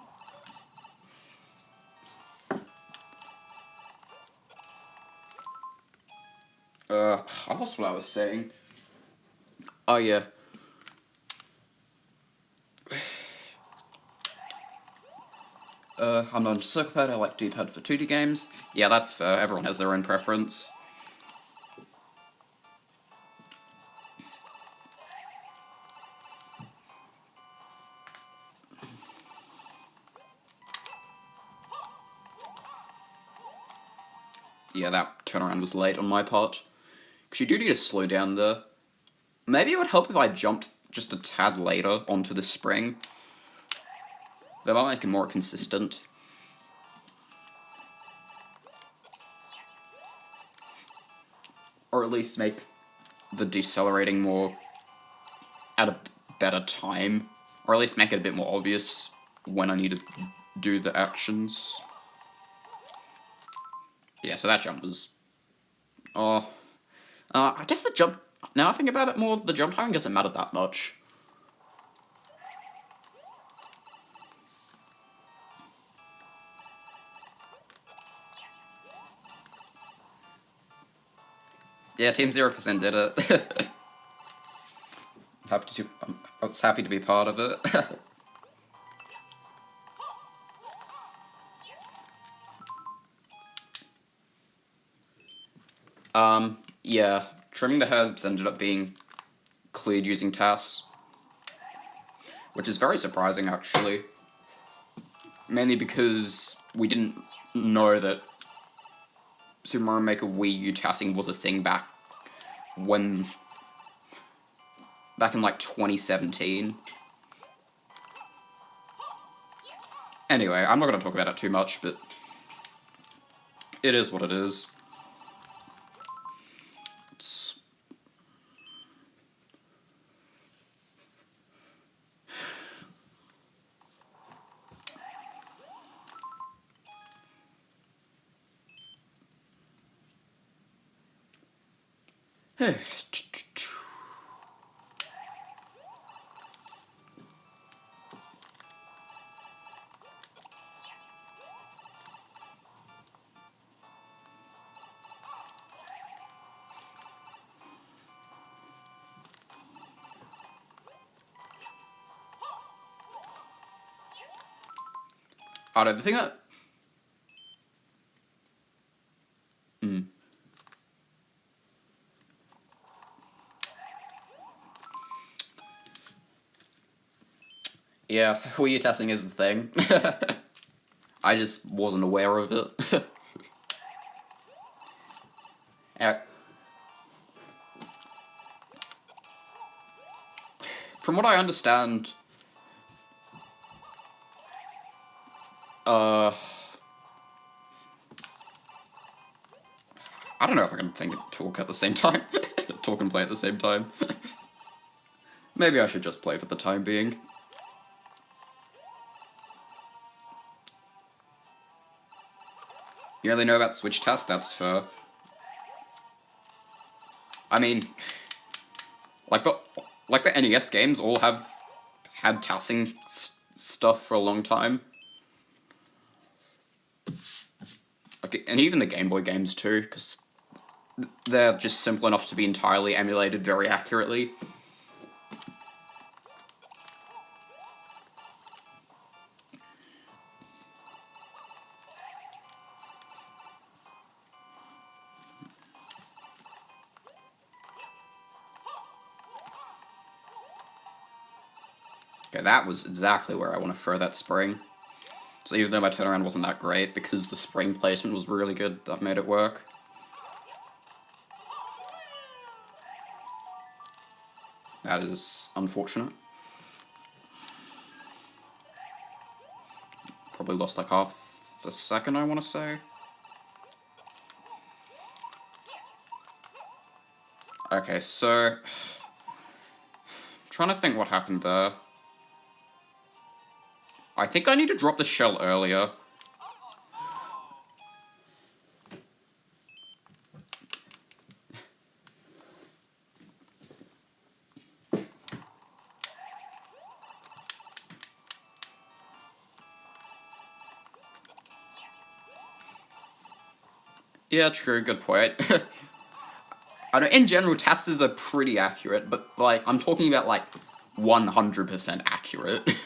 I lost what I was saying. Oh, yeah. I'm on circle pad, I like D-pad for 2D games. Yeah, that's fair, everyone has their own preference. Yeah, that turnaround was late on my part. Because you do need to slow down there. Maybe it would help if I jumped just a tad later onto the spring. That might make it more consistent. Or at least make the decelerating more at a better time. Or at least make it a bit more obvious when I need to do the actions. Yeah, so that jump was... Oh... I guess the jump... Now I think about it more, the jump timing doesn't matter that much. Yeah, Team 0% did it. I was happy to be part of it. Yeah, trimming the herbs ended up being cleared using TAS. Which is very surprising, actually. Mainly because we didn't know that Super Mario Maker Wii U TASing was a thing back in like 2017. Anyway, I'm not going to talk about it too much, but it is what it is. I don't know, the thing that... Yeah, Wii U testing is the thing. I just wasn't aware of it. From what I understand, I don't know if I can think and talk at the same time. Talk and play at the same time. Maybe I should just play for the time being. You really know about Switch test? That's fair. I mean, like the NES games all have had tassing stuff for a long time. Okay, and even the Game Boy games too, because they're just simple enough to be entirely emulated very accurately. Okay, that was exactly where I want to throw that spring. So even though my turnaround wasn't that great, because the spring placement was really good, that made it work. That is unfortunate. Probably lost like half a second, I want to say. Okay, so... trying to think what happened there. I think I need to drop the shell earlier. Yeah, true, good point. I know, in general, testers are pretty accurate, but, like, I'm talking about, like, 100% accurate.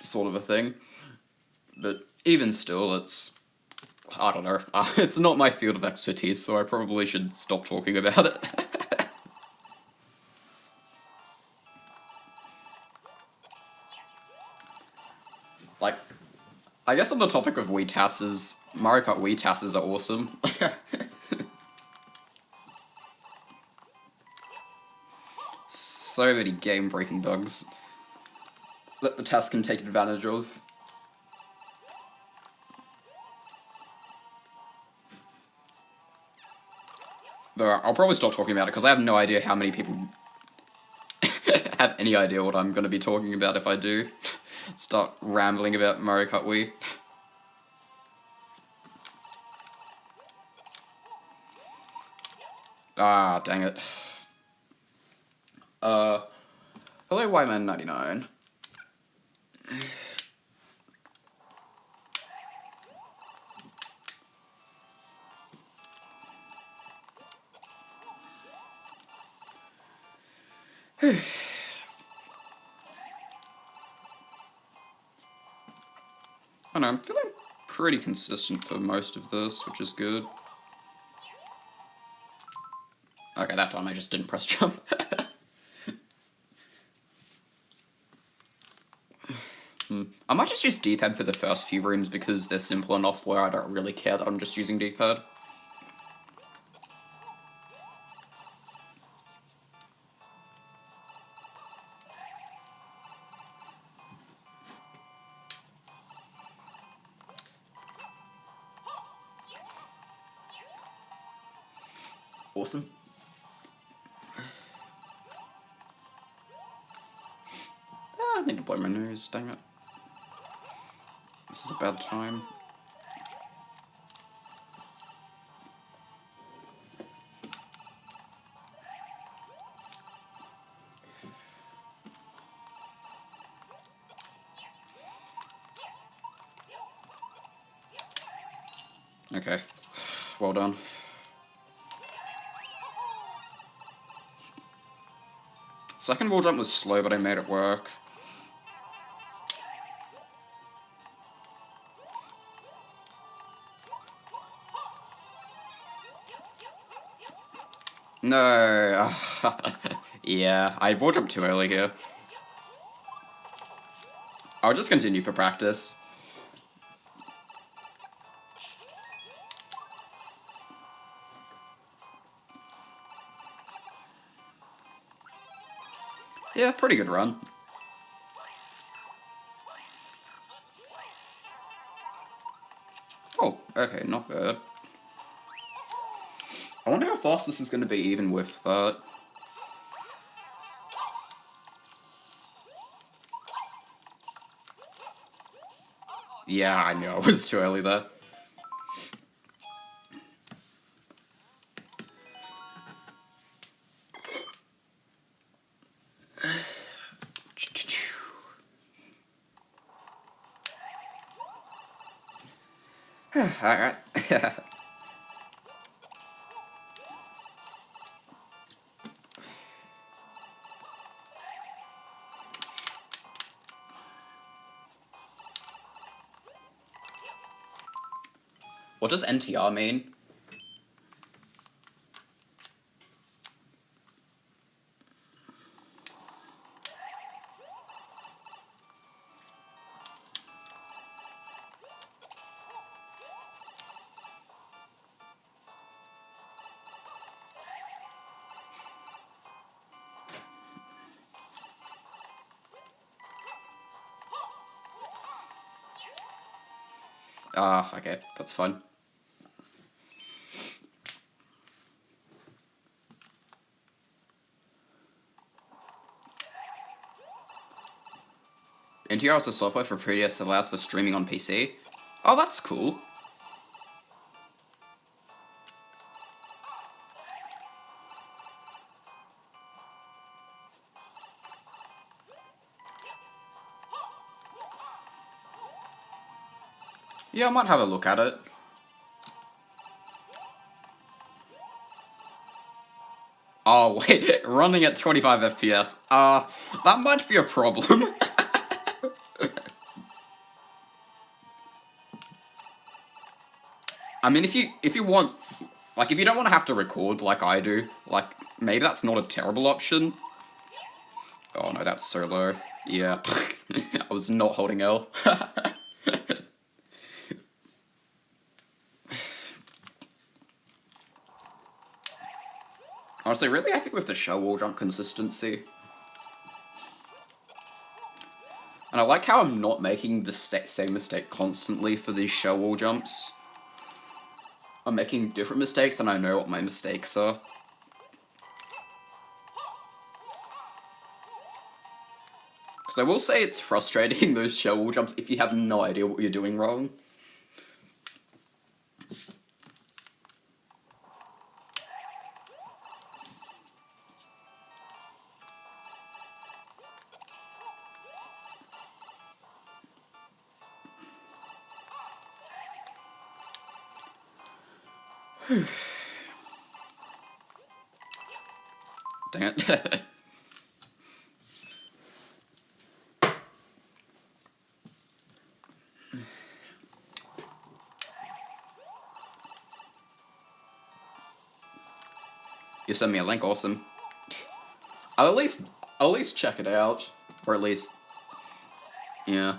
Sort of a thing. But even still, it's... I don't know. It's not my field of expertise, so I probably should stop talking about it. Like, I guess on the topic of Wii TASs, Mario Kart Wii TASs are awesome. So many game-breaking bugs that the TAS can take advantage of. Though I'll probably stop talking about it because I have no idea how many people have any idea what I'm going to be talking about if I do start rambling about Mario Kart Wii. Ah, dang it. Hello, Wyman99. I don't know, I'm feeling pretty consistent for most of this, which is good. Okay, that time I just didn't press jump. I might just use D-pad for the first few rooms because they're simple enough where I don't really care that I'm just using D-pad. Awesome. I need to blow my nose, dang it. This is a bad time. Okay, well done. Second wall jump was slow, but I made it work. No. Yeah, I wall jumped too early here. I'll just continue for practice. Yeah, pretty good run. Oh, okay, not bad. I wonder how fast this is going to be even with that. Yeah, I knew I was too early there. Alright. What does NTR mean? Ah, okay, that's fun. NTR is the software for 3DS that allows for streaming on PC. Oh, that's cool. Yeah, I might have a look at it. Oh, wait, running at 25 FPS. That might be a problem. I mean, if you want, like, if you don't want to have to record like I do, like, maybe that's not a terrible option. Oh no, that's so low. Yeah, I was not holding L. Honestly, really happy with the shell wall jump consistency. And I like how I'm not making the same mistake constantly for these shell wall jumps. I'm making different mistakes and I know what my mistakes are. Because I will say it's frustrating, those shell wall jumps, if you have no idea what you're doing wrong. Dang it. You send me a link, awesome. I'll at least check it out. Or at least, yeah.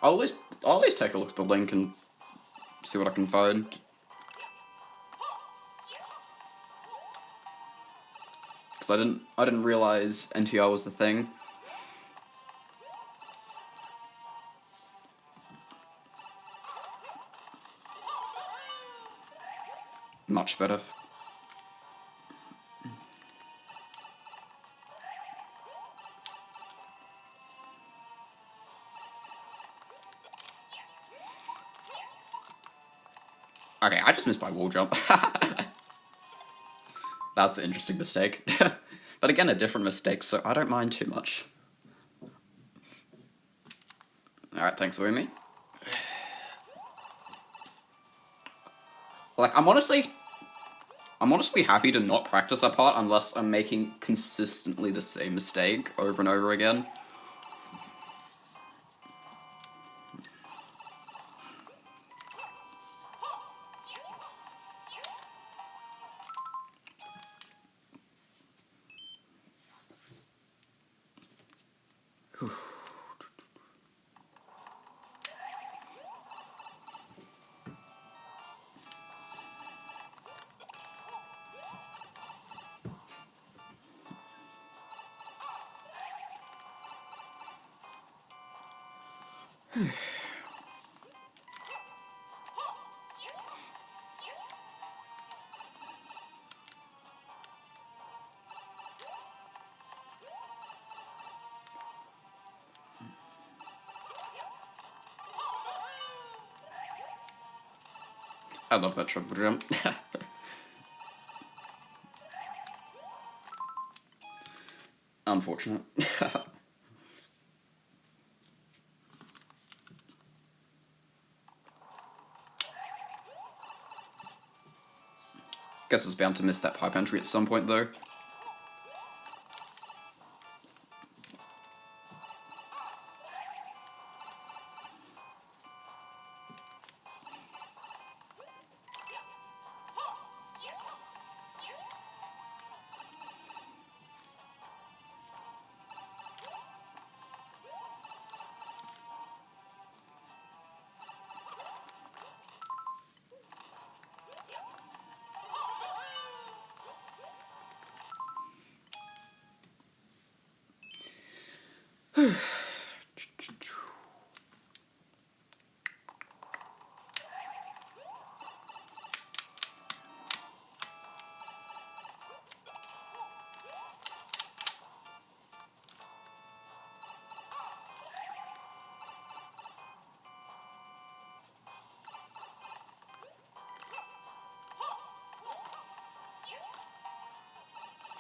I'll at least take a look at the link and see what I can find. Because I didn't realize NTR was the thing. Much better. Okay, I just missed my wall jump. That's an interesting mistake. But again, a different mistake, so I don't mind too much. Alright, thanks for me. Like, I'm honestly happy to not practice that part unless I'm making consistently the same mistake over and over again. I love that triple jump. Unfortunate. Guess it's bound to miss that pipe entry at some point, though.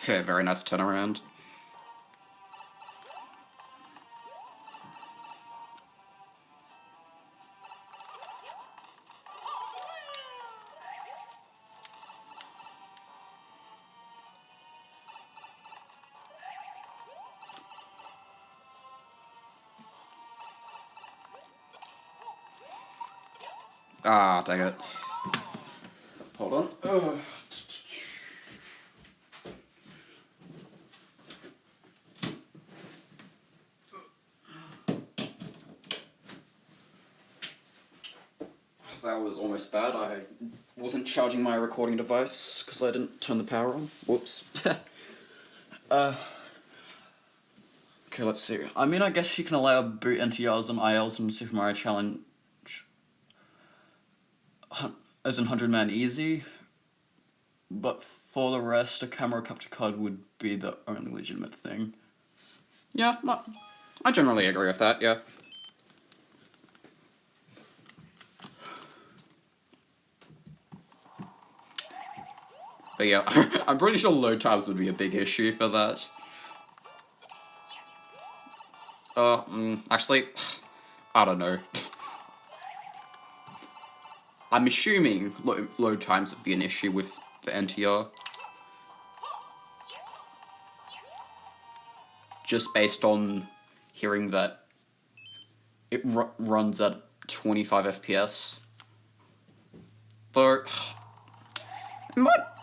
Yeah, very nice turnaround. Ah, dang it. Hold on. That was almost bad. I wasn't charging my recording device because I didn't turn the power on. Whoops. Okay, let's see. I mean, I guess you can allow boot NTRs and ILs in Super Mario Challenge as in 100-man easy, but for the rest, a camera capture card would be the only legitimate thing. Yeah, I generally agree with that, yeah. But yeah, I'm pretty sure load times would be a big issue for that. Actually, I don't know. I'm assuming load times would be an issue with the NTR. Just based on hearing that it runs at 25 FPS. Though,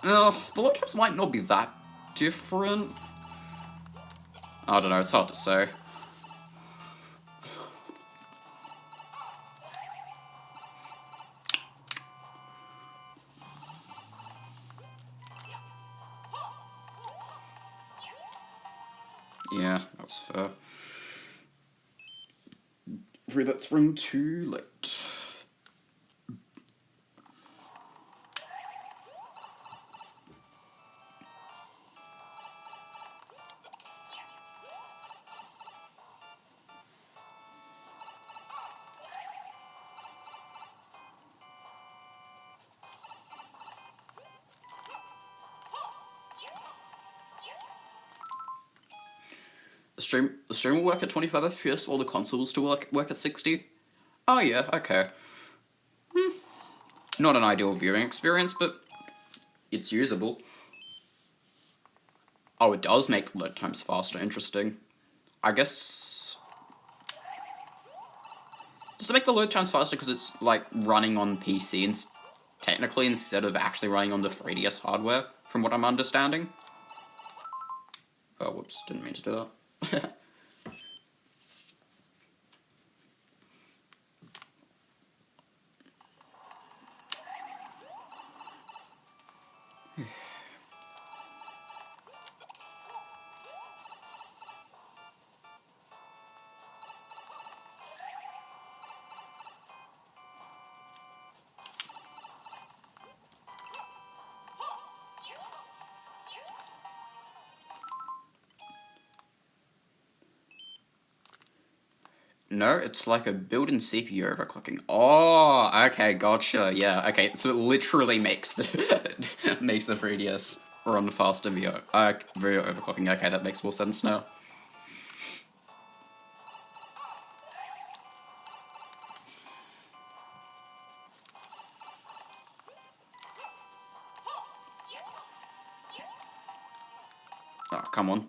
the load times might not be that different. I don't know, it's hard to say. Yeah, that's fair. That's running too late. The stream will work at 25 FPS while the console will still work at 60? Oh yeah, okay. Not an ideal viewing experience, but it's usable. Oh, it does make load times faster, interesting. I guess... Does it make the load times faster because it's, like, running on PC technically instead of actually running on the 3DS hardware, from what I'm understanding? Oh, whoops, didn't mean to do that. No, it's like a built-in CPU overclocking. Oh, okay, gotcha. Yeah, okay. So it literally makes the makes the 3DS run faster via overclocking. Okay, that makes more sense now. Oh, come on.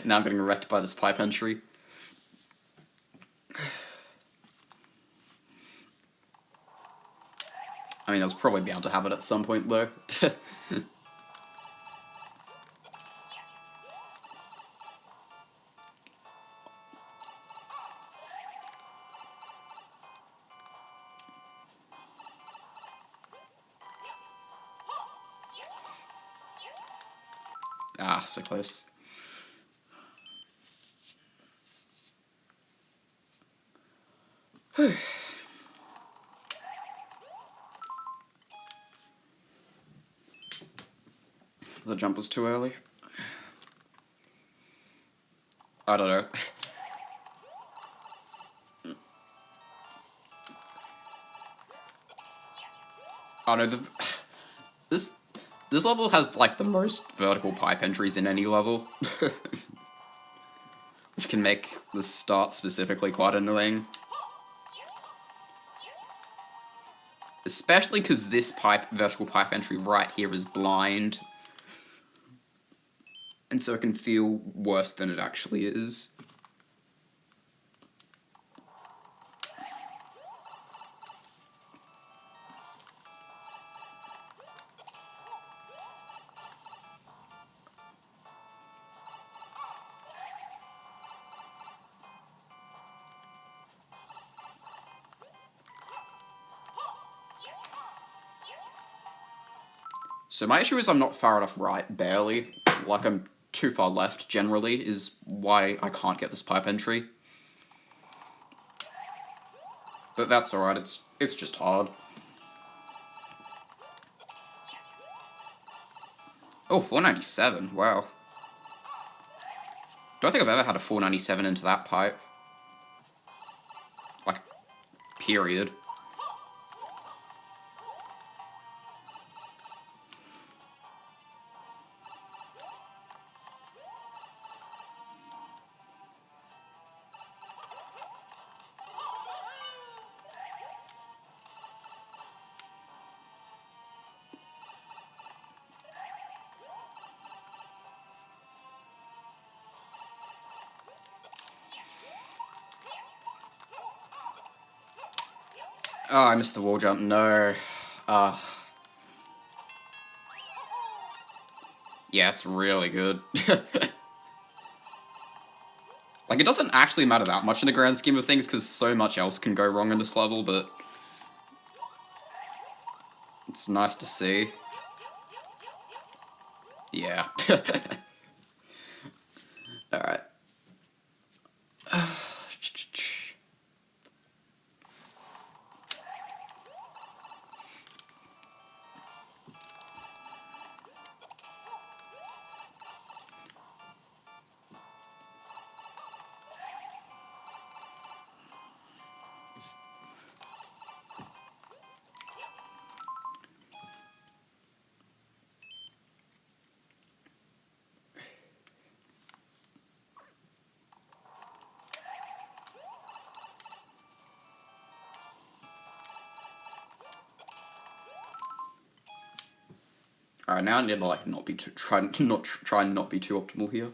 Now I'm getting wrecked by this pipe entry. I mean, I was probably bound to have it at some point, though. Ah, so close. The jump was too early. I don't know. Oh no, this This level has, like, the most vertical pipe entries in any level. Which can make the start specifically quite annoying. Especially because this vertical pipe entry right here is blind. And so it can feel worse than it actually is. So my issue is I'm not far enough right, barely. Like, I'm too far left, generally, is why I can't get this pipe entry. But that's alright, it's just hard. Oh, 497, wow. Don't think I've ever had a 497 into that pipe. Like, period. Oh, I missed the wall jump, no. Yeah, it's really good. Like, it doesn't actually matter that much in the grand scheme of things, because so much else can go wrong in this level, but it's nice to see. Yeah. Alright. Alright, now I need to, like, not be too, try and not be too optimal here.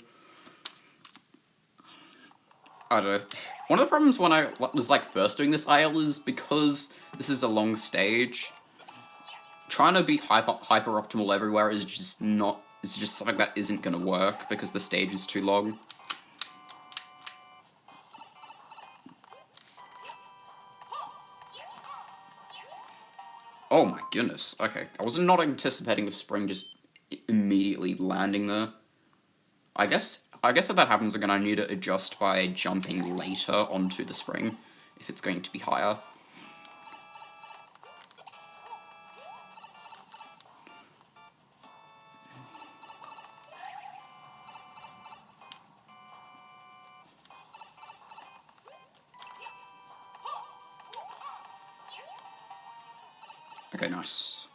I don't know. One of the problems when I was, like, first doing this IL is because this is a long stage, trying to be hyper optimal everywhere is just not, it's just something that isn't gonna work because the stage is too long. Oh my goodness, okay. I was not anticipating the spring just immediately landing there. I guess if that happens, I'm gonna need to adjust by jumping later onto the spring, if it's going to be higher. Okay, nice.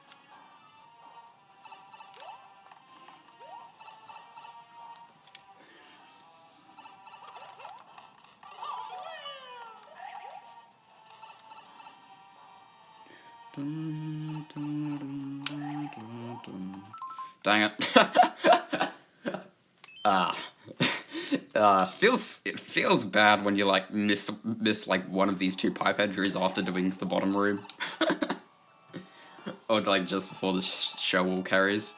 Dang it. It feels bad when you, like, miss like one of these two pipe entries after doing the bottom room. Or, like, just before the show wall carries.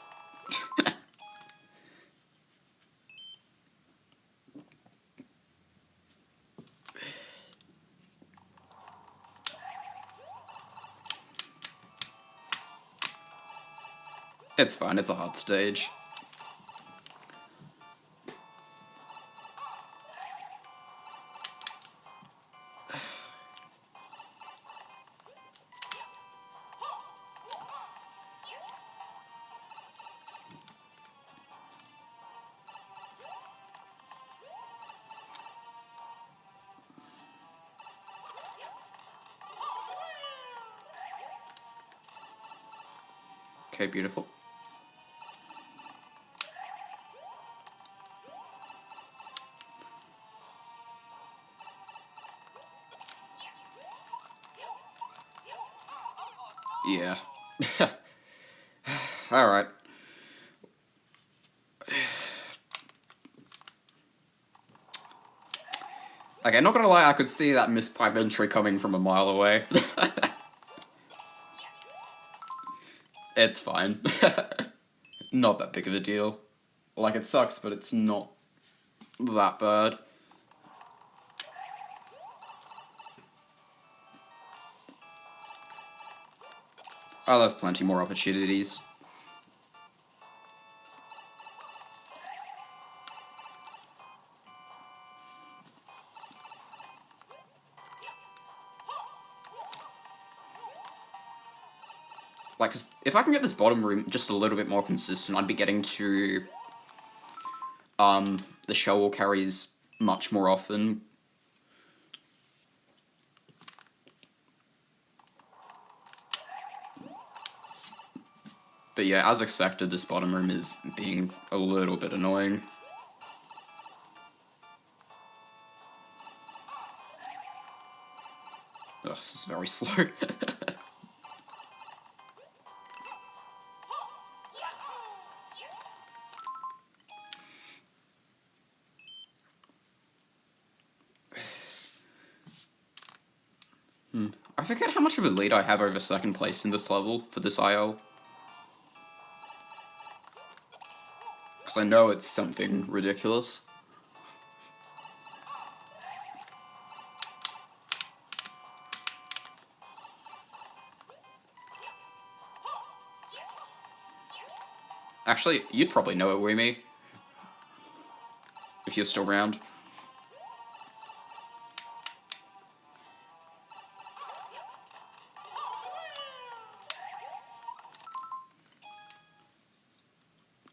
It's fine, it's a hard stage. Okay, beautiful. Yeah. Alright. Okay, not gonna lie, I could see that missed pipe entry coming from a mile away. It's fine. Not that big of a deal. Like, it sucks, but it's not that bad. I'll have plenty more opportunities. Like, 'cause if I can get this bottom room just a little bit more consistent, I'd be getting to, the shovel carries much more often. But yeah, as expected, this bottom room is being a little bit annoying. Ugh, this is very slow. I forget how much of a lead I have over second place in this level for this IL. Because I know it's something ridiculous. Actually, you'd probably know it, Weemy. If you're still around.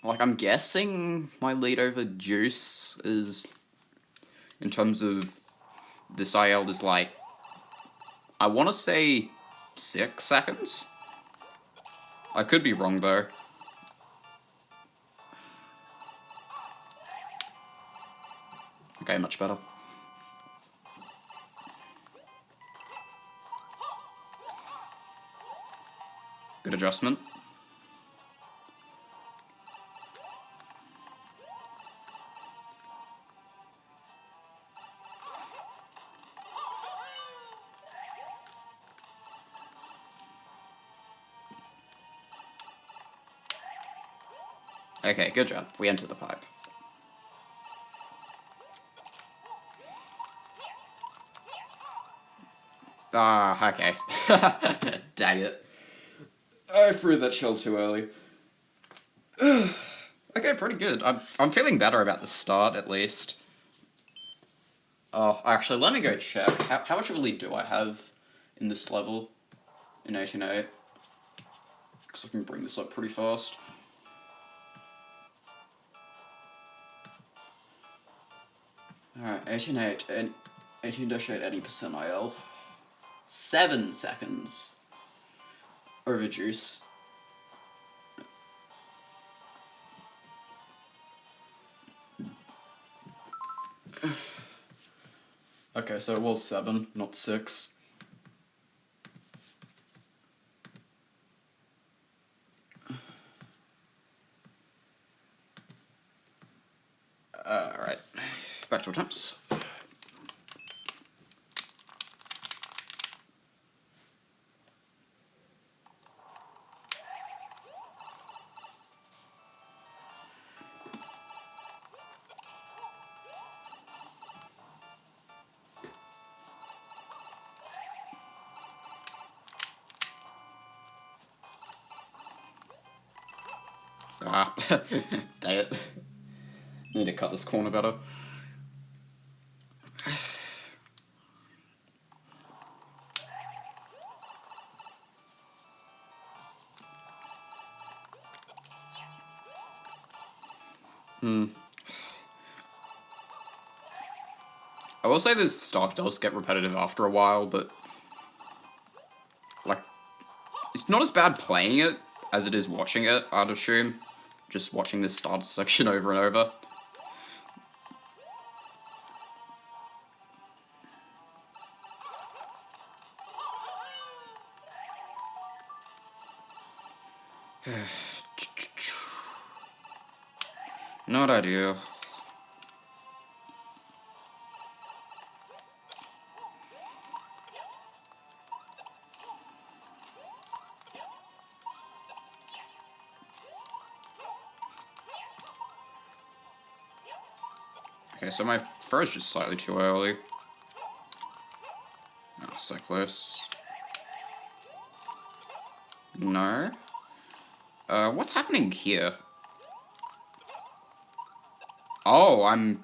Like, I'm guessing my lead over Juice is, in terms of this IL, is like, I want to say 6 seconds? I could be wrong, though. Okay, much better. Good adjustment. Okay, good job. We entered the pipe. Ah, okay. Dang it. I threw that shell too early. Okay, pretty good. I'm feeling better about the start, at least. Oh, actually, let me go check. How much of a lead do I have in this level? In 18A? Because I can bring this up pretty fast. Alright, 18.8 and 18-8 80% IL. 7 seconds over Juice. Okay, so it was 7, not 6. Alright, back to attempts. Ah, dang it. Need to cut this corner better. I will say this stock does get repetitive after a while, but like, it's not as bad playing it as it is watching it, I'd assume. Just watching this start section over and over. know what I do? Okay, so my throw's just slightly too early. Oh, so close. No. What's happening here? Oh, I'm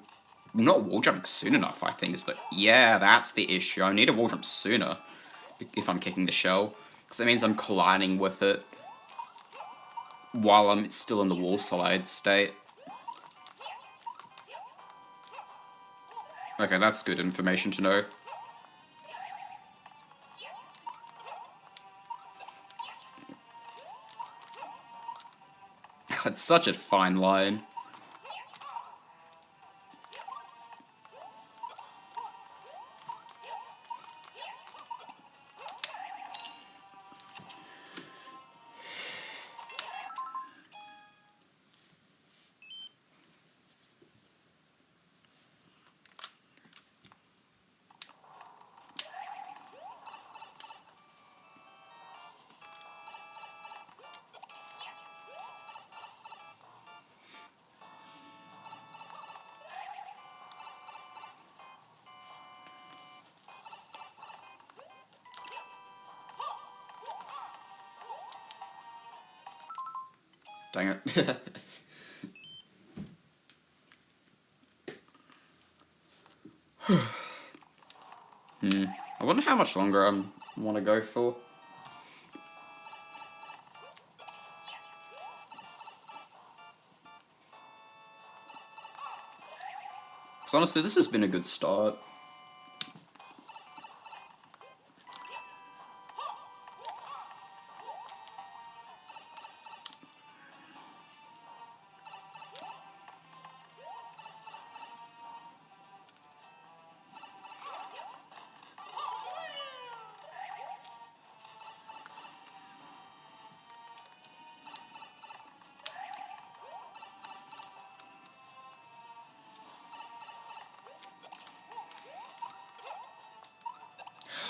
not wall jumping soon enough, I think, is the... Yeah, that's the issue. I need to wall jump sooner if I'm kicking the shell. Because that means I'm colliding with it while I'm still in the wall slide state. Okay, that's good information to know. It's such a fine line. Dang it. I wonder how much longer I want to go for. Because honestly, this has been a good start.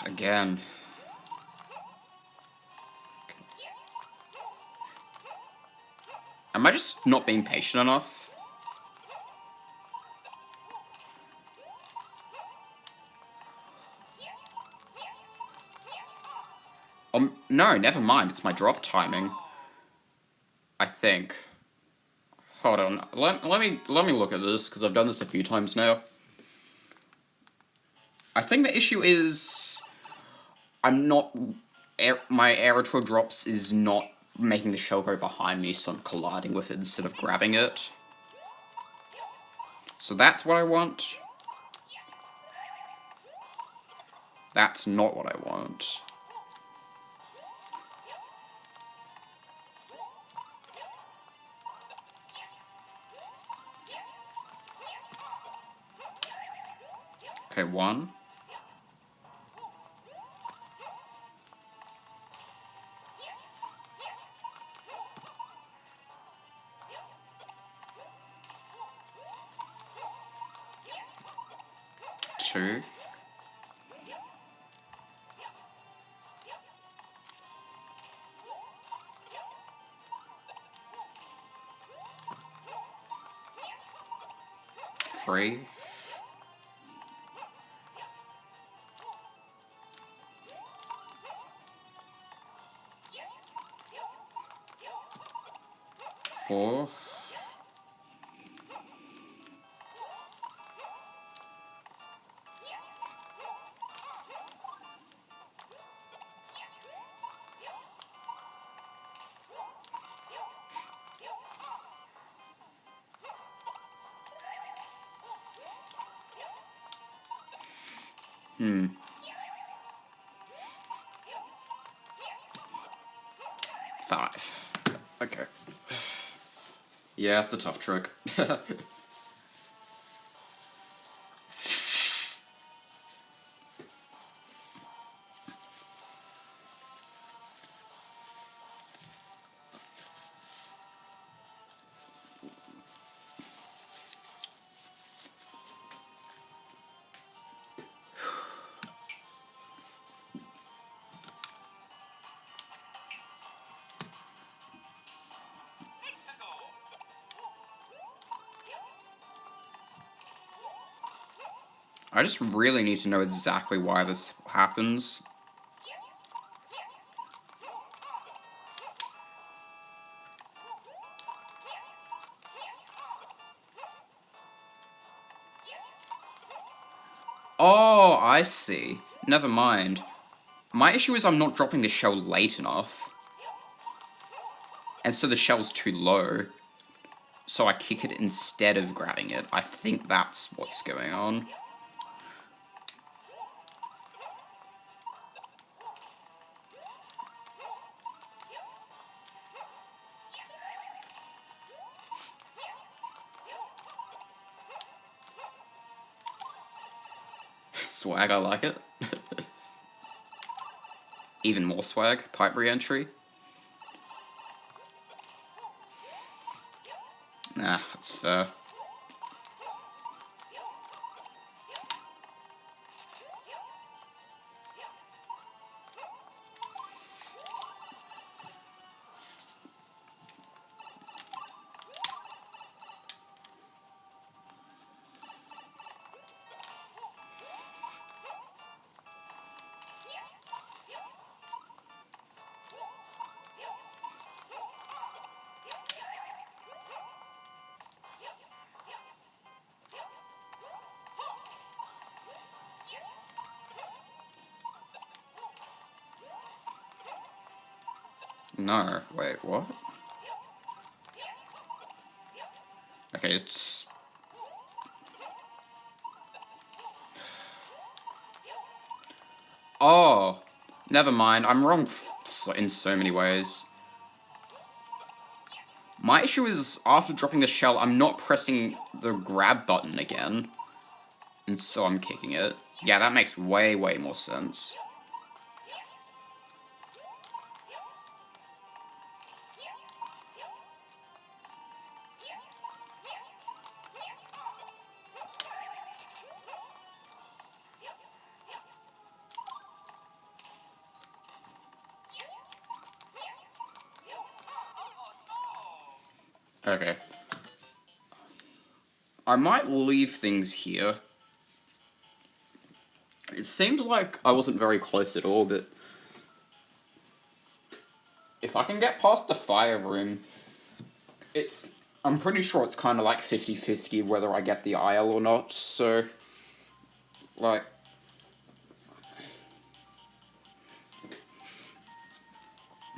Again. Am I just not being patient enough? No, never mind. It's my drop timing. I think. Hold on. Let me look at this, because I've done this a few times now. I think the issue is I'm not... my aerotrail drops is not making the shell go behind me, so I'm colliding with it instead of grabbing it. So that's what I want. That's not what I want. Okay, 1. 2. 3. 4. 5. Okay. Yeah, it's a tough trick. I just really need to know exactly why this happens. Oh, I see. Never mind. My issue is I'm not dropping the shell late enough. And so the shell's too low. So I kick it instead of grabbing it. I think that's what's going on. Swag, I like it. Even more swag, pipe re-entry. Nah, that's fair. No, wait, what? Okay, it's... Oh, never mind. I'm wrong in so many ways. My issue is, after dropping the shell, I'm not pressing the grab button again. And so I'm kicking it. Yeah, that makes way, way more sense. Okay. I might leave things here. It seems like I wasn't very close at all, but... if I can get past the fire room, it's... I'm pretty sure it's kind of like 50-50 whether I get the aisle or not, so... like...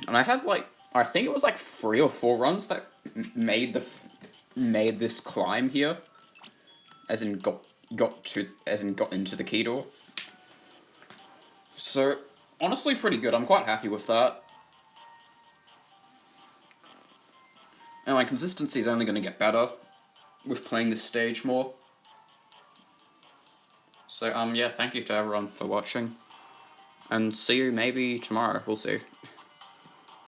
and I had like... I think it was like 3 or 4 runs that made this climb here. As in got into the key door. So, honestly pretty good. I'm quite happy with that. And my consistency is only going to get better with playing this stage more. So, yeah, thank you to everyone for watching. And see you maybe tomorrow. We'll see.